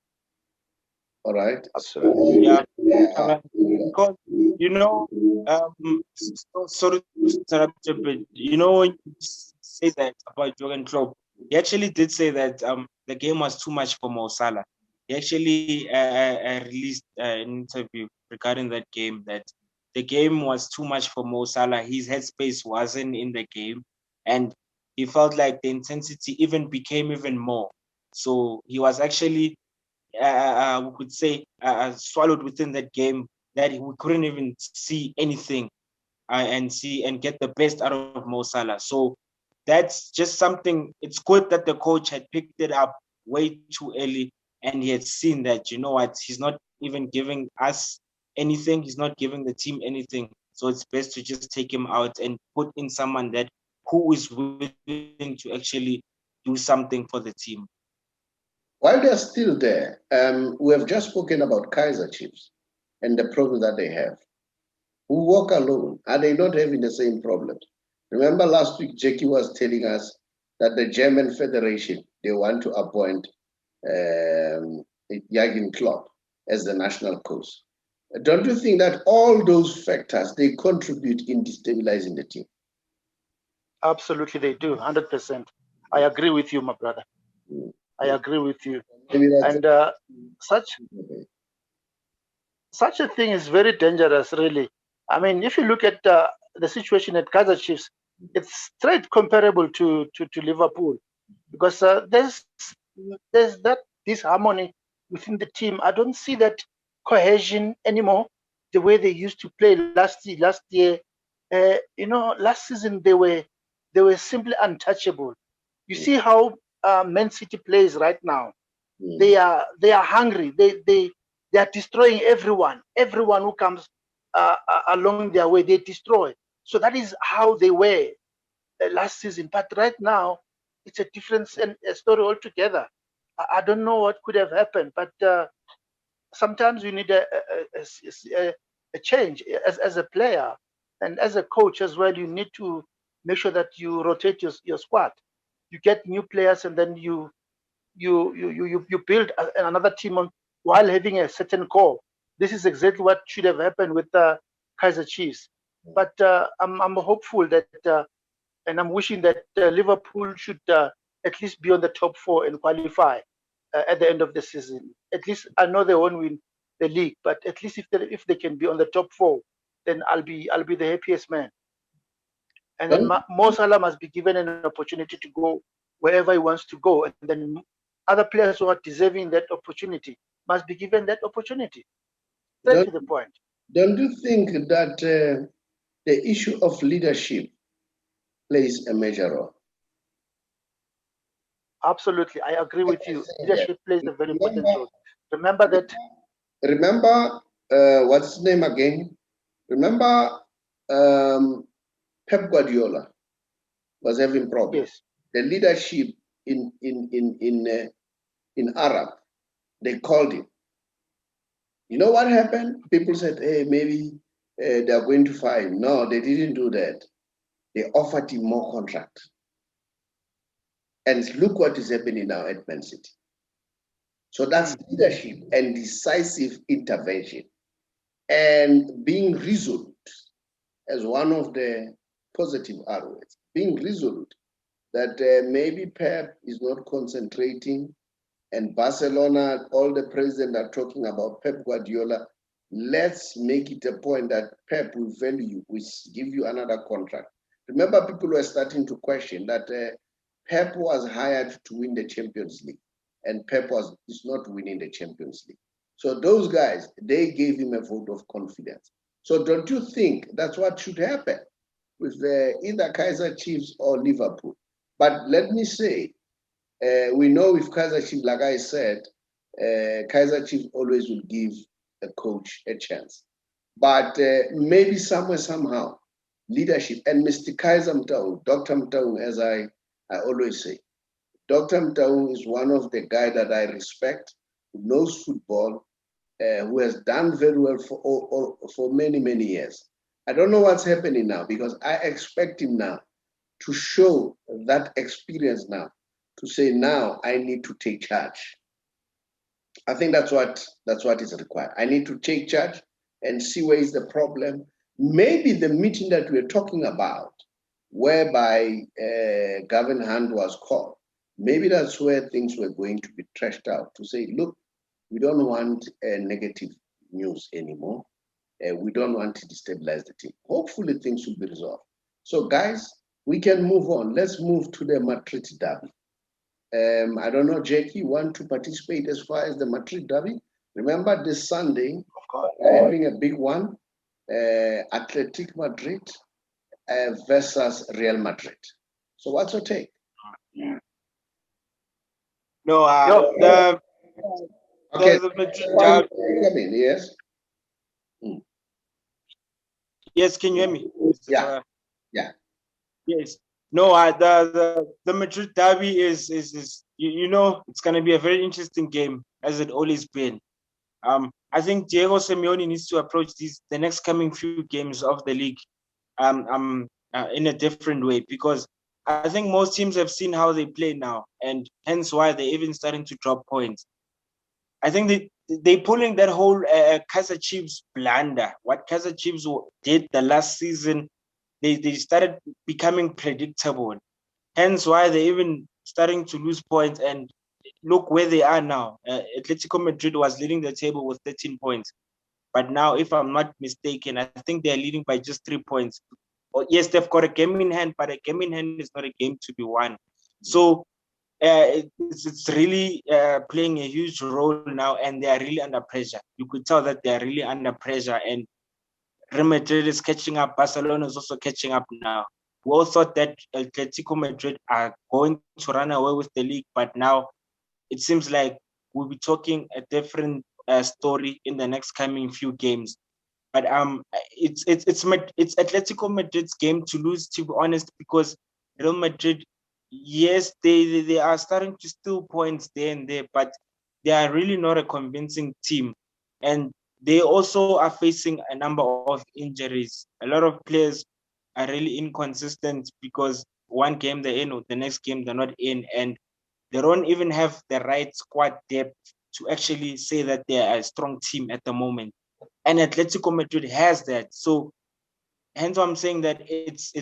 All right. Absolutely. Yeah, Yeah. because sorry to interrupt you, but when you say that about Jurgen Klopp, he actually did say that the game was too much for Mo Salah. He actually released an interview regarding that game, that the game was too much for Mo Salah. His headspace wasn't in the game, and he felt like the intensity even became even more. So he was actually we could say swallowed within that game, that we couldn't even see anything and get the best out of Mo Salah. So that's just something. It's good that the coach had picked it up way too early, and he had seen that, what, he's not even giving us anything. He's not giving the team anything. So it's best to just take him out and put in someone who is willing to actually do something for the team. While they're still there, we have just spoken about Kaizer Chiefs and the problem that they have. Who walk alone? Are they not having the same problems? Remember last week, Jackie was telling us that the German Federation, they want to appoint Jurgen Klopp as the national coach. Don't you think that all those factors, they contribute in destabilizing the team? Absolutely, they do. 100%. I agree with you, my brother. I agree with you. And such a thing is very dangerous, really. I mean, if you look at the situation at Kaizer Chiefs, it's straight comparable to Liverpool, because there's that disharmony within the team. I don't see that cohesion anymore, the way they used to play last year. Last season they were simply untouchable. You see how Man City plays right now. They are hungry. They are destroying everyone who comes along their way. They destroy. So that is how they were last season. But right now, it's a different story altogether. I don't know what could have happened, but sometimes you need a change as a player and as a coach as well. You need to make sure that you rotate your squad. You get new players, and then you build another team while having a certain core. This is exactly what should have happened with Kaizer Chiefs. But I'm hopeful that, and I'm wishing that Liverpool should at least be on the top 4 and qualify at the end of the season. At least I know they won't win the league, but at least if they can be on the top 4, then I'll be the happiest man. And then Mo Salah must be given an opportunity to go wherever he wants to go, and then other players who are deserving that opportunity must be given that opportunity. Straight to the point. Don't you think that the issue of leadership plays a major role? Absolutely, I agree with you. Leadership plays a very important Remember, role. Remember that. remember what's his name again? Remember Pep Guardiola was having problems. Yes. The leadership in Arab, they called him. You know what happened? People said, hey, maybe they are going to fire him. No, they didn't do that. They offered him more contract. And look what is happening now at Man City. So that's leadership and decisive intervention and being resolute as one of the positive arrows, being resolute that maybe Pep is not concentrating and Barcelona, all the presidents are talking about Pep Guardiola. Let's make it a point that Pep will value you, will give you another contract. Remember, people were starting to question that Pep was hired to win the Champions League, and Pep is not winning the Champions League. So those guys, they gave him a vote of confidence. So don't you think that's what should happen with either Kaizer Chiefs or Liverpool? But let me say, we know with Kaizer Chiefs, like I said, Kaizer Chiefs always will give a coach a chance. But maybe somewhere, somehow, leadership and Mr. Kaizer Mtaung, Dr. Mtaung, as I always say, Dr. Mtaung is one of the guys that I respect, who knows football, who has done very well for many, many years. I don't know what's happening now because I expect him now to show that experience now, to say now I need to take charge. I think that's what is required. I need to take charge and see where is the problem. Maybe the meeting that we're talking about, whereby Gavin Hunt was called, maybe that's where things were going to be trashed out to say, look, we don't want negative news anymore. We don't want to destabilize the team. Hopefully things will be resolved. So guys, we can move on. Let's move to the Madrid derby. I don't know, Jackie, you want to participate as far as the Madrid derby? Remember this Sunday, Of course. having a big one, Athletic Madrid versus Real Madrid. So what's your take? No, Okay. the Madrid derby. Come in, yes. Yes, can you hear me? Yeah. Yeah. Yes. No, the Madrid derby is you know, it's gonna be a very interesting game, as it always been. I think Diego Simeone needs to approach the next coming few games of the league in a different way, because I think most teams have seen how they play now, and hence why they're even starting to drop points. I think they pulling that whole Kaizer Chiefs blunder. What Kaizer Chiefs did the last season, they started becoming predictable. Hence why they're even starting to lose points. And look where they are now. Atletico Madrid was leading the table with 13 points. But now, if I'm not mistaken, I think they're leading by just 3 points. Yes, they've got a game in hand, but a game in hand is not a game to be won. So it's really playing a huge role now, and they are really under pressure. You could tell that they are really under pressure, and Real Madrid is catching up. Barcelona is also catching up now. We all thought that Atletico Madrid are going to run away with the league, but now it seems like we'll be talking a different story in the next coming few games. But it's Atletico Madrid's game to lose, to be honest, because Real Madrid, yes, they are starting to steal points there and there, but they are really not a convincing team, and they also are facing a number of injuries. A lot of players are really inconsistent because one game they're in, or the next game they're not in, and they don't even have the right squad depth to actually say that they're a strong team at the moment. And Atletico Madrid has that. So hence I'm saying that it's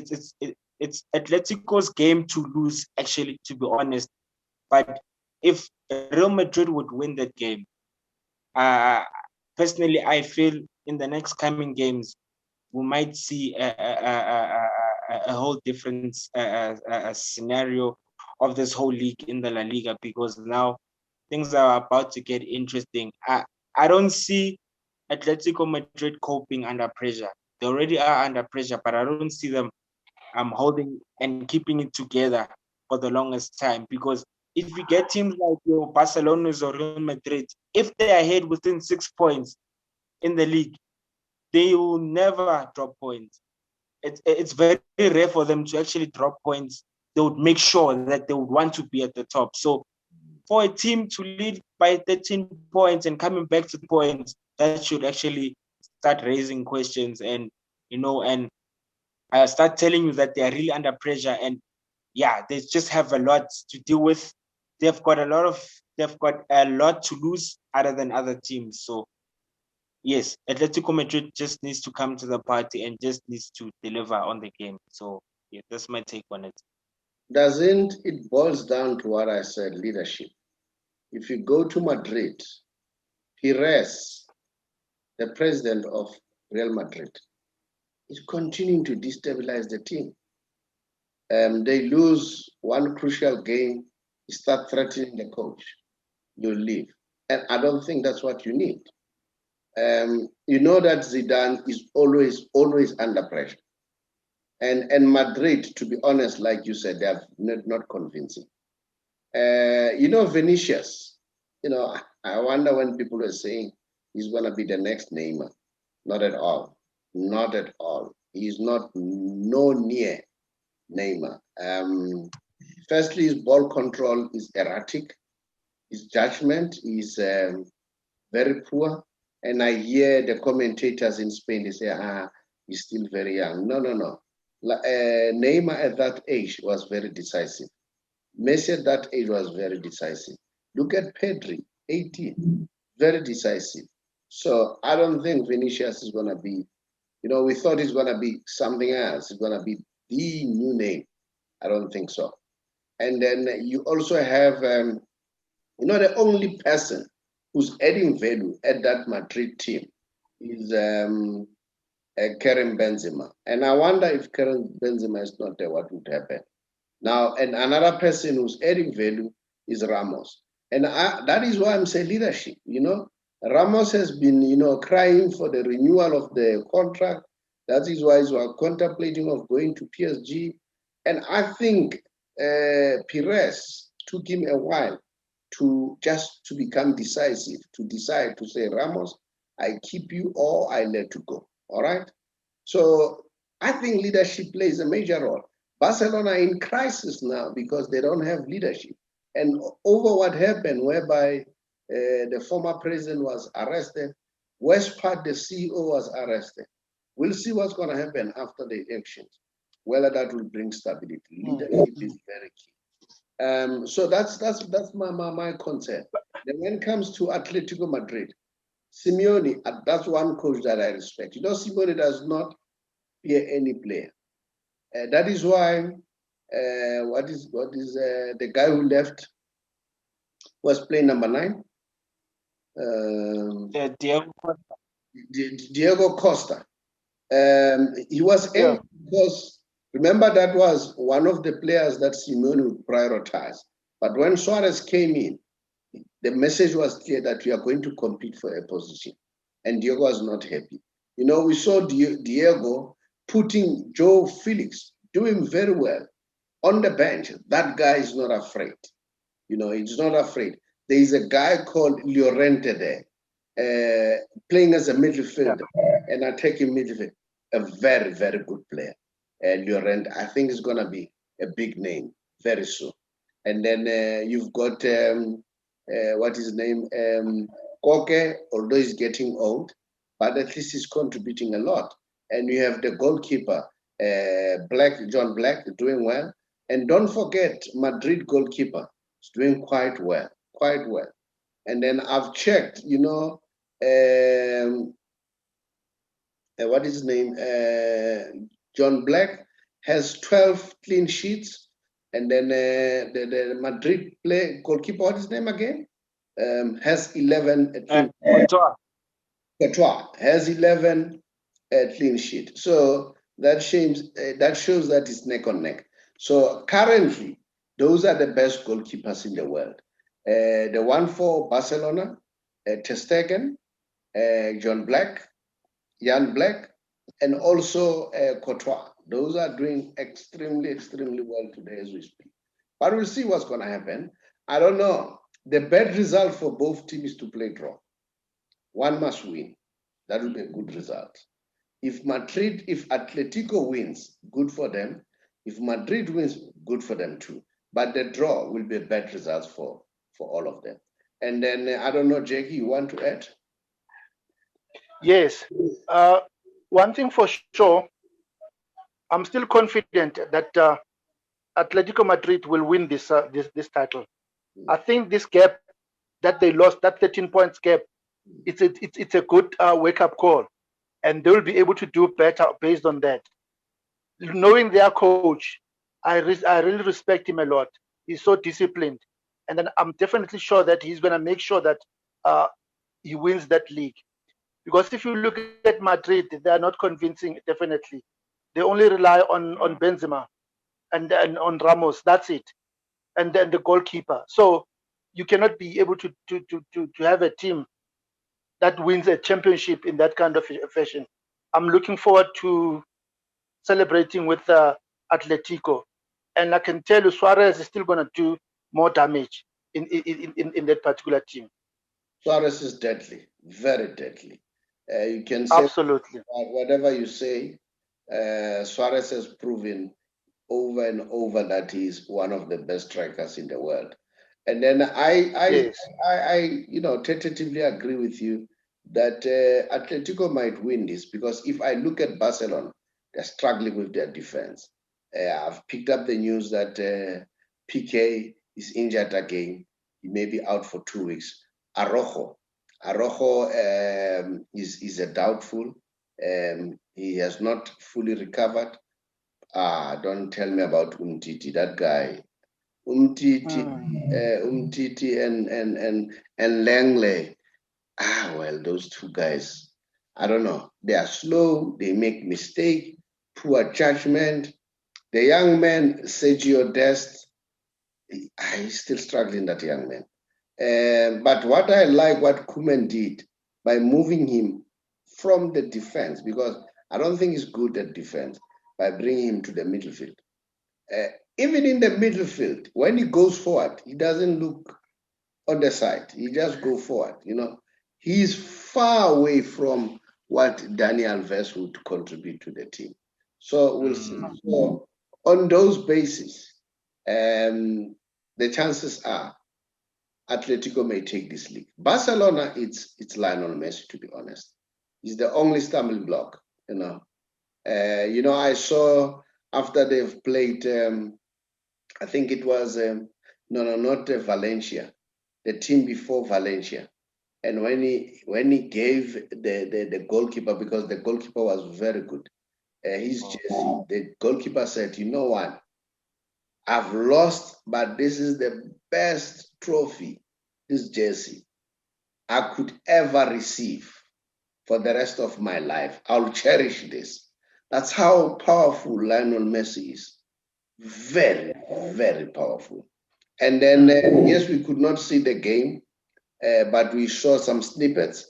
Atletico's game to lose, actually, to be honest. But if Real Madrid would win that game, uh, personally, I feel in the next coming games we might see a whole different scenario of this whole league in the La Liga, because now things are about to get interesting. I don't see Atletico Madrid coping under pressure. They already are under pressure, but I don't see them holding and keeping it together for the longest time, because if you get teams like your Barcelona or Real Madrid, if they are ahead within 6 points in the league, they will never drop points. It's very rare for them to actually drop points. They would make sure that they would want to be at the top. So for a team to lead by 13 points and coming back to the points, that should actually start raising questions and, and start telling you that they are really under pressure. And yeah, they just have a lot to deal with. They've got a lot to lose other than other teams. So yes, Atletico Madrid just needs to come to the party and just needs to deliver on the game. So yeah, that's my take on it. Doesn't it boils down to what I said, leadership? If you go to Madrid, Pires, the president of Real Madrid, is continuing to destabilize the team. They lose one crucial game, you start threatening the coach, you leave. And I don't think that's what you need. You know that Zidane is always under pressure. And Madrid, to be honest, like you said, they are not convincing. Vinicius, I wonder when people are saying he's going to be the next Neymar. Not at all. Not at all. He's not no near Neymar. Firstly, his ball control is erratic. His judgment is very poor. And I hear the commentators in Spain, they say, he's still very young. No. Neymar at that age was very decisive. Messi at that age was very decisive. Look at Pedri, 18, very decisive. So I don't think Vinicius is going to be, we thought he's going to be something else. It's going to be the new name. I don't think so. And then you also have, the only person who's adding value at that Madrid team is Karim Benzema. And I wonder if Karim Benzema is not there, what would happen? Now, and another person who's adding value is Ramos. And that is why I'm saying leadership, Ramos has been, crying for the renewal of the contract. That is why he's contemplating of going to PSG. And I think Pires took him a while to become decisive, to decide to say, Ramos, I keep you or I let you go. All right. So I think leadership plays a major role. Barcelona are in crisis now because they don't have leadership. And over what happened, whereby the former president was arrested, Westphal, the CEO, was arrested. We'll see what's going to happen after the elections, whether that will bring stability. Leadership is very key. So that's my concern. Then when it comes to Atletico Madrid, Simeone, that's one coach that I respect. Simeone does not fear any player. That is why what is the guy who left was playing number 9? Diego Costa. He was angry because remember that was one of the players that Simeone would prioritize. But when Suarez came in, the message was clear that we are going to compete for a position. And Diego was not happy. We saw Diego putting Joe Felix, doing very well on the bench. That guy is not afraid. He's not afraid. There is a guy called Llorente there, playing as a midfielder, an attacking midfielder, a very, very good player. Llorente, I think is going to be a big name very soon. And then you've got, what is his name? Koke, although he's getting old, but at least he's contributing a lot. And you have the goalkeeper, John Black, doing well. And don't forget, Madrid goalkeeper is doing quite well. And then I've checked, what is his name? John Black has 12 clean sheets. And then the Madrid goalkeeper, what is his name again? Has 11 Courtois has 11 clean sheet. So that shows that it's neck on neck. So currently, those are the best goalkeepers in the world. The one for Barcelona, Ter Stegen, Jan Black, and also Courtois. Those are doing extremely, extremely well today as we speak. But we'll see what's going to happen. I don't know. The bad result for both teams is to play draw. One must win. That will be a good result. If Atletico wins, good for them. If Madrid wins, good for them too. But the draw will be a bad result for all of them. And then I don't know, Jackie, you want to add? Yes. One thing for sure, I'm still confident that Atletico Madrid will win this title. I think this gap that they lost, that 13 points gap, it's a good wake up call, and they will be able to do better based on that. Knowing their coach, I really respect him a lot. He's so disciplined, and then I'm definitely sure that he's going to make sure that he wins that league. Because if you look at Madrid, they are not convincing. Definitely, they only rely on Benzema and on Ramos. That's it, and then the goalkeeper. So you cannot be able to have a team that wins a championship in that kind of fashion. I'm looking forward to celebrating with Atletico, and I can tell you Suarez is still going to do more damage in that particular team. Suarez is deadly, very deadly. You can say absolutely whatever you say. Suarez has proven over and over that he's one of the best strikers in the world. And then I tentatively agree with you that Atletico might win this, because if I look at Barcelona, they're struggling with their defense. I've picked up the news that Piqué is injured again. He may be out for 2 weeks. Araujo is a doubtful. He has not fully recovered. Don't tell me about Umtiti, that guy. Umtiti and Langley. Well, those two guys, I don't know. They are slow, they make mistake, poor judgment. The young man, Sergio Dest, he's still struggling, that young man. But what I like, what Koeman did by moving him from the defense, because I don't think he's good at defense, by bringing him to the midfield. Even in the midfield, when he goes forward, he doesn't look on the side. He just go forward. He's far away from what Dani Alves would contribute to the team. So we'll see. So on those bases, the chances are Atletico may take this league. Barcelona, it's Lionel Messi, to be honest. He's the only stumbling block. I saw after they've played, I think it was not Valencia, the team before Valencia. And when he gave the goalkeeper, because the goalkeeper was very good, his jersey, the goalkeeper said, "You know what? I've lost, but this is the best trophy, this jersey, I could ever receive for the rest of my life. I'll cherish this." That's how powerful Lionel Messi is. Very, very powerful. And then, yes, we could not see the game, but we saw some snippets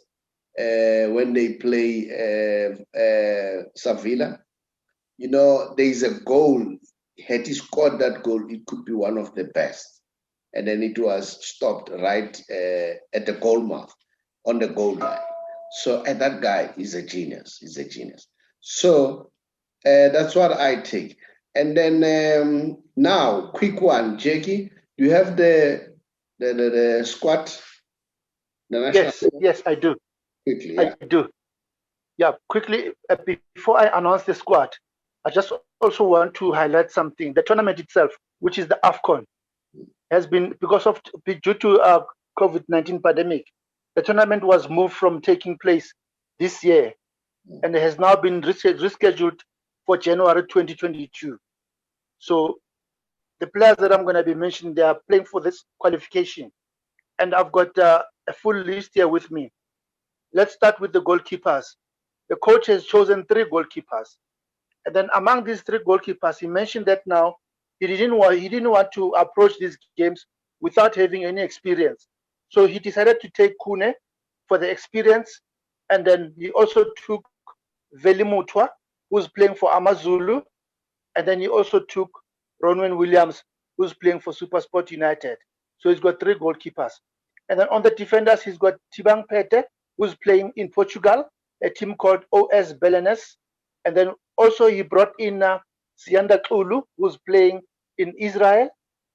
when they play Sevilla. There's a goal. Had he scored that goal, it could be one of the best. And then it was stopped right at the goal mouth, on the goal line. So that guy is a genius. He's a genius. So that's what I take. And then now, quick one, Jackie, do you have the squad? Yes, I do. Quickly, yeah. I do. Yeah, quickly, before I announce the squad, I just also want to highlight something. The tournament itself, which is the AFCON, has been, due to COVID-19 pandemic, the tournament was moved from taking place this year, and it has now been rescheduled for January 2022. So the players that I'm going to be mentioning, they are playing for this qualification. And I've got a full list here with me. Let's start with the goalkeepers. The coach has chosen 3 goalkeepers. And then among these 3 goalkeepers, he mentioned that now he didn't want to approach these games without having any experience. So he decided to take Kune for the experience. And then he also took Veli Mutwa, who's playing for Amazulu. And then he also took Ronwen Williams, who's playing for SuperSport United. So he's got 3 goalkeepers. And then on the defenders, he's got Tibang Pete, who's playing in Portugal, a team called OS Belenenses. And then also he brought in Sianda Kulu, who's playing in Israel,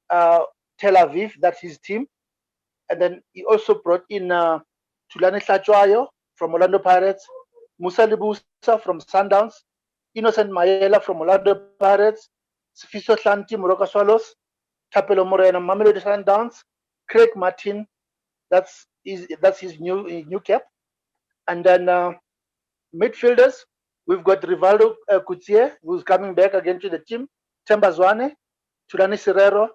Tel Aviv, that's his team. And then he also brought in Tulane Hlachwayo from Orlando Pirates, Musa Libusa from Sundowns, Innocent Mayela from Orlando Pirates, Sifiso Hlanti, Moroka Swallows, Tapelo Morena, Mamelodi Sundowns, Craig Martin, that's his new cap. And then midfielders, we've got Rivaldo Coutier, who's coming back again to the team, Temba Zwane, Tulani Serrero,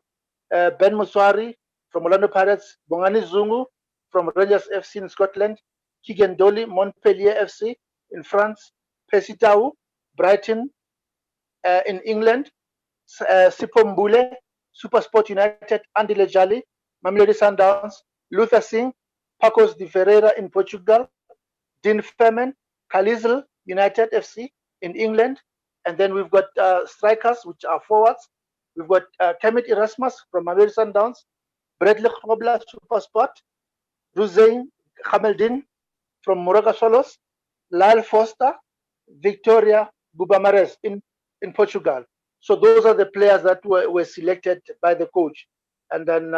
Ben Muswari from Orlando Pirates, Bongani Zungu from Rangers FC in Scotland, Keegan Dolly, Montpellier FC in France, Percy Tau, Brighton in England, Sipo Mbule, Supersport United, Andy Lejali, Mamelodi Sundowns, Luther Singh, Pacos de Ferreira in Portugal, Dean Femen, Calizl United FC in England, and then we've got strikers, which are forwards. We've got Kermit Erasmus from Mamelodi Sundowns, Bradley Kobla, Supersport, Ruzain Hameldin from Moroka Swallows, Lyle Foster, Victoria Bubamares in Portugal. So those are the players that were selected by the coach. And then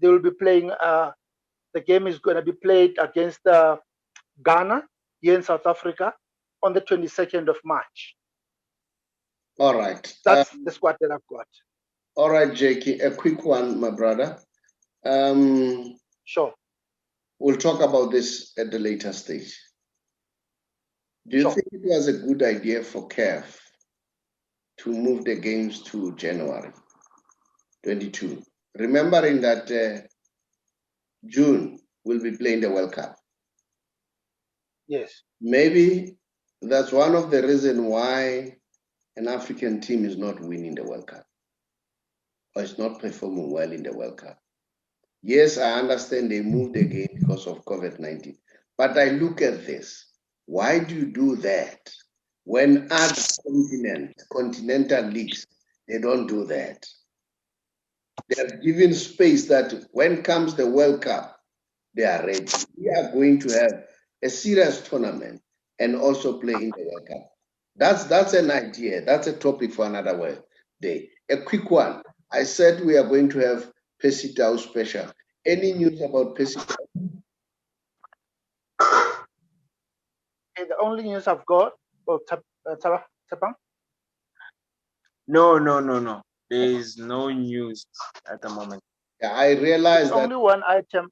they will be playing, the game is going to be played against Ghana here in South Africa on the 22nd of March. All right. That's the squad that I've got. All right, Jakey, a quick one, my brother. Sure. We'll talk about this at the later stage. Do you think it was a good idea for CAF to move the games to January 22? Remembering that June will be playing the World Cup. Yes. Maybe that's one of the reasons why an African team is not winning the World Cup or is not performing well in the World Cup. Yes, I understand they moved the game because of COVID-19, but I look at this. Why do you do that when other continental leagues, they don't do that? They are given space that when comes the World Cup, they are ready. We are going to have a serious tournament and also play in the World Cup. That's an idea. That's a topic for another day. A quick one. I said we are going to have Percy Tau special. Any news about Percy Tau? The only news I've got about Tapang? No. There is no news at the moment. Yeah, I realize that only one item.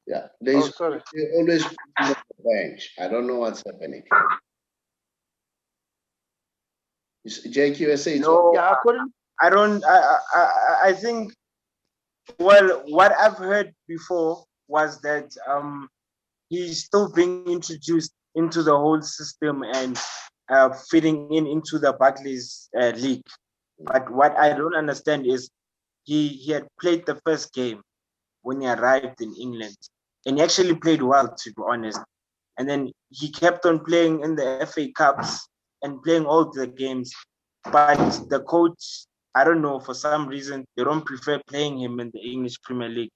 Yeah, they always put on the bench. I don't know what's happening. JQSA. No, yeah, I think. Well, what I've heard before was that he's still being introduced into the whole system and fitting into the Barclays League. But what I don't understand is he had played the first game when he arrived in England, and he actually played well, to be honest. And then he kept on playing in the FA Cups and playing all the games. But the coach, I don't know, for some reason, they don't prefer playing him in the English Premier League.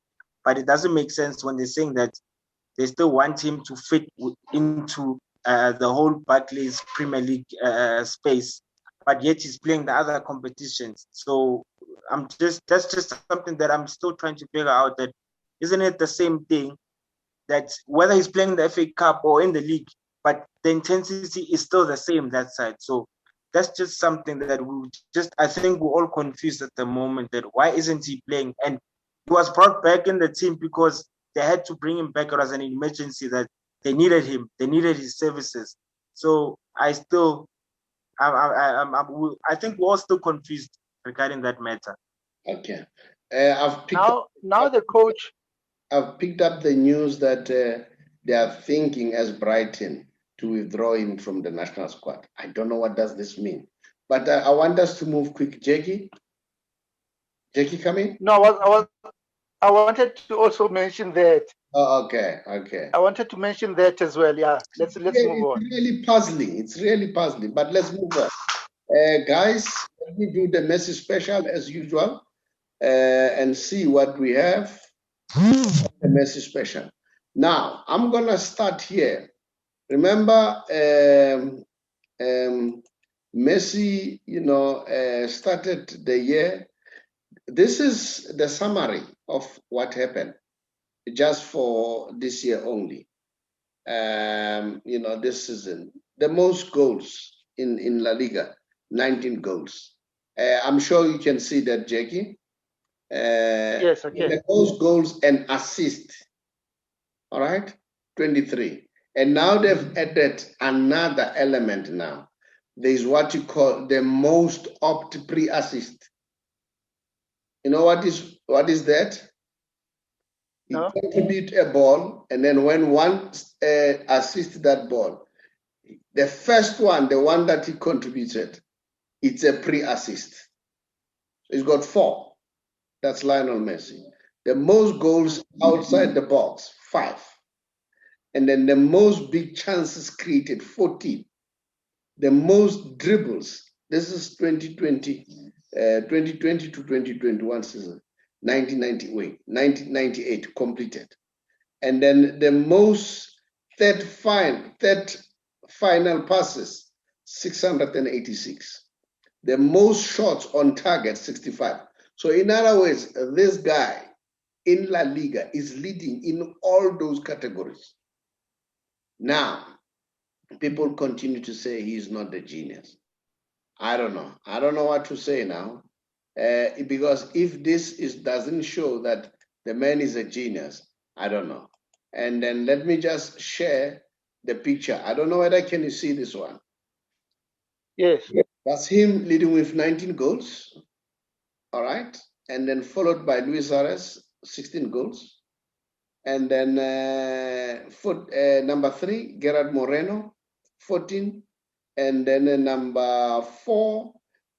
But it doesn't make sense when they're saying that they still want him to fit into the whole Barclays Premier League space, but yet he's playing the other competitions. So that's just something that I'm still trying to figure out, that isn't it the same thing, that whether he's playing the FA Cup or in the league, but the intensity is still the same that side. So that's just something that I think we're all confused at the moment, that why isn't he playing? And he was brought back in the team because they had to bring him back as an emergency, that they needed him, they needed his services. So I think we're all still confused regarding that matter. Okay. I've picked up the news that they are thinking as Brighton to withdraw him from the national squad. I don't know what does this mean, but I want us to move quick. Jackie, come in. No, I wanted to also mention that. Oh, okay. I wanted to mention that as well. Yeah, let's move on. It's really puzzling, but let's move on. Guys, let me do the Messi special as usual. and see what we have. The Messi special. Now, I'm going to start here. Remember, Messi, started the year. This is the summary of what happened just for this year only. This season, the most goals in La Liga, 19 goals. I'm sure you can see that, Jackie. Yes, okay. The most goals and assists, all right, 23. And now they've added another element now. There's what you call the most opt pre-assist. You know what is that? You No? contribute a ball, and then when one assists that ball, the first one, the one that he contributed, it's a pre-assist. He's got 4. That's Lionel Messi. The most goals outside the box, 5. And then the most big chances created, 14. The most dribbles, this is 2020 to 2021 season, 1998 completed. And then the most third final passes, 686. The most shots on target, 65. So in other words, this guy in La Liga is leading in all those categories. Now, people continue to say he's not the genius. I don't know. I don't know what to say now. Because if this doesn't show that the man is a genius, I don't know. And then let me just share the picture. I don't know whether can you see this one. Yes. That's him leading with 19 goals. All right. And then followed by Luis Suarez, 16 goals. And then number 3, Gerard Moreno, 14. And then number 4,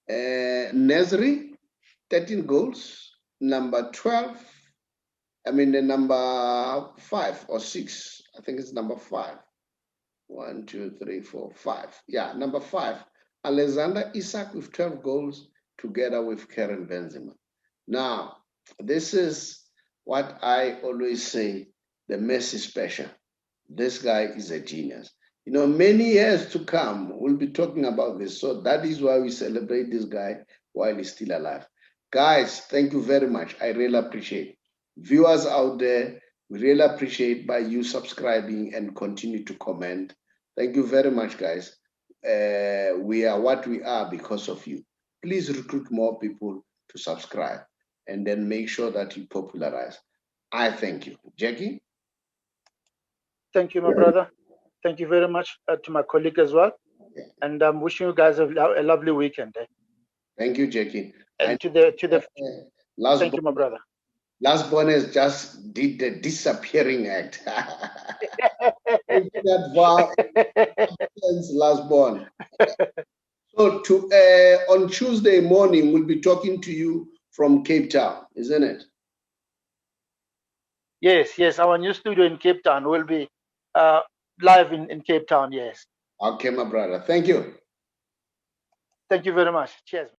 Nesri, 13 goals. Number 12, number 5 or 6, I think it's number 5. 1, 2, 3, 4, 5. Yeah, number 5, Alexander Isak with 12 goals together with Karim Benzema. Now, this is what I always say, the Messi special. This guy is a genius. Many years to come, we'll be talking about this. So that is why we celebrate this guy while he's still alive. Guys, thank you very much. I really appreciate it. Viewers out there, we really appreciate by you subscribing and continue to comment. Thank you very much, guys. We are what we are because of you. Please recruit more people to subscribe and then make sure that you popularize. I thank you. Jackie? Thank you, my brother. Thank you very much to my colleague as well. Yeah. And I'm wishing you guys a lovely weekend. Thank you, Jackie. And to the last thank you, my brother. Last bonus just did the disappearing act. Last born. So on Tuesday morning, we'll be talking to you from Cape Town, isn't it? Yes. Our new studio in Cape Town will be live in Cape Town, yes. Okay, my brother. Thank you. Thank you very much. Cheers.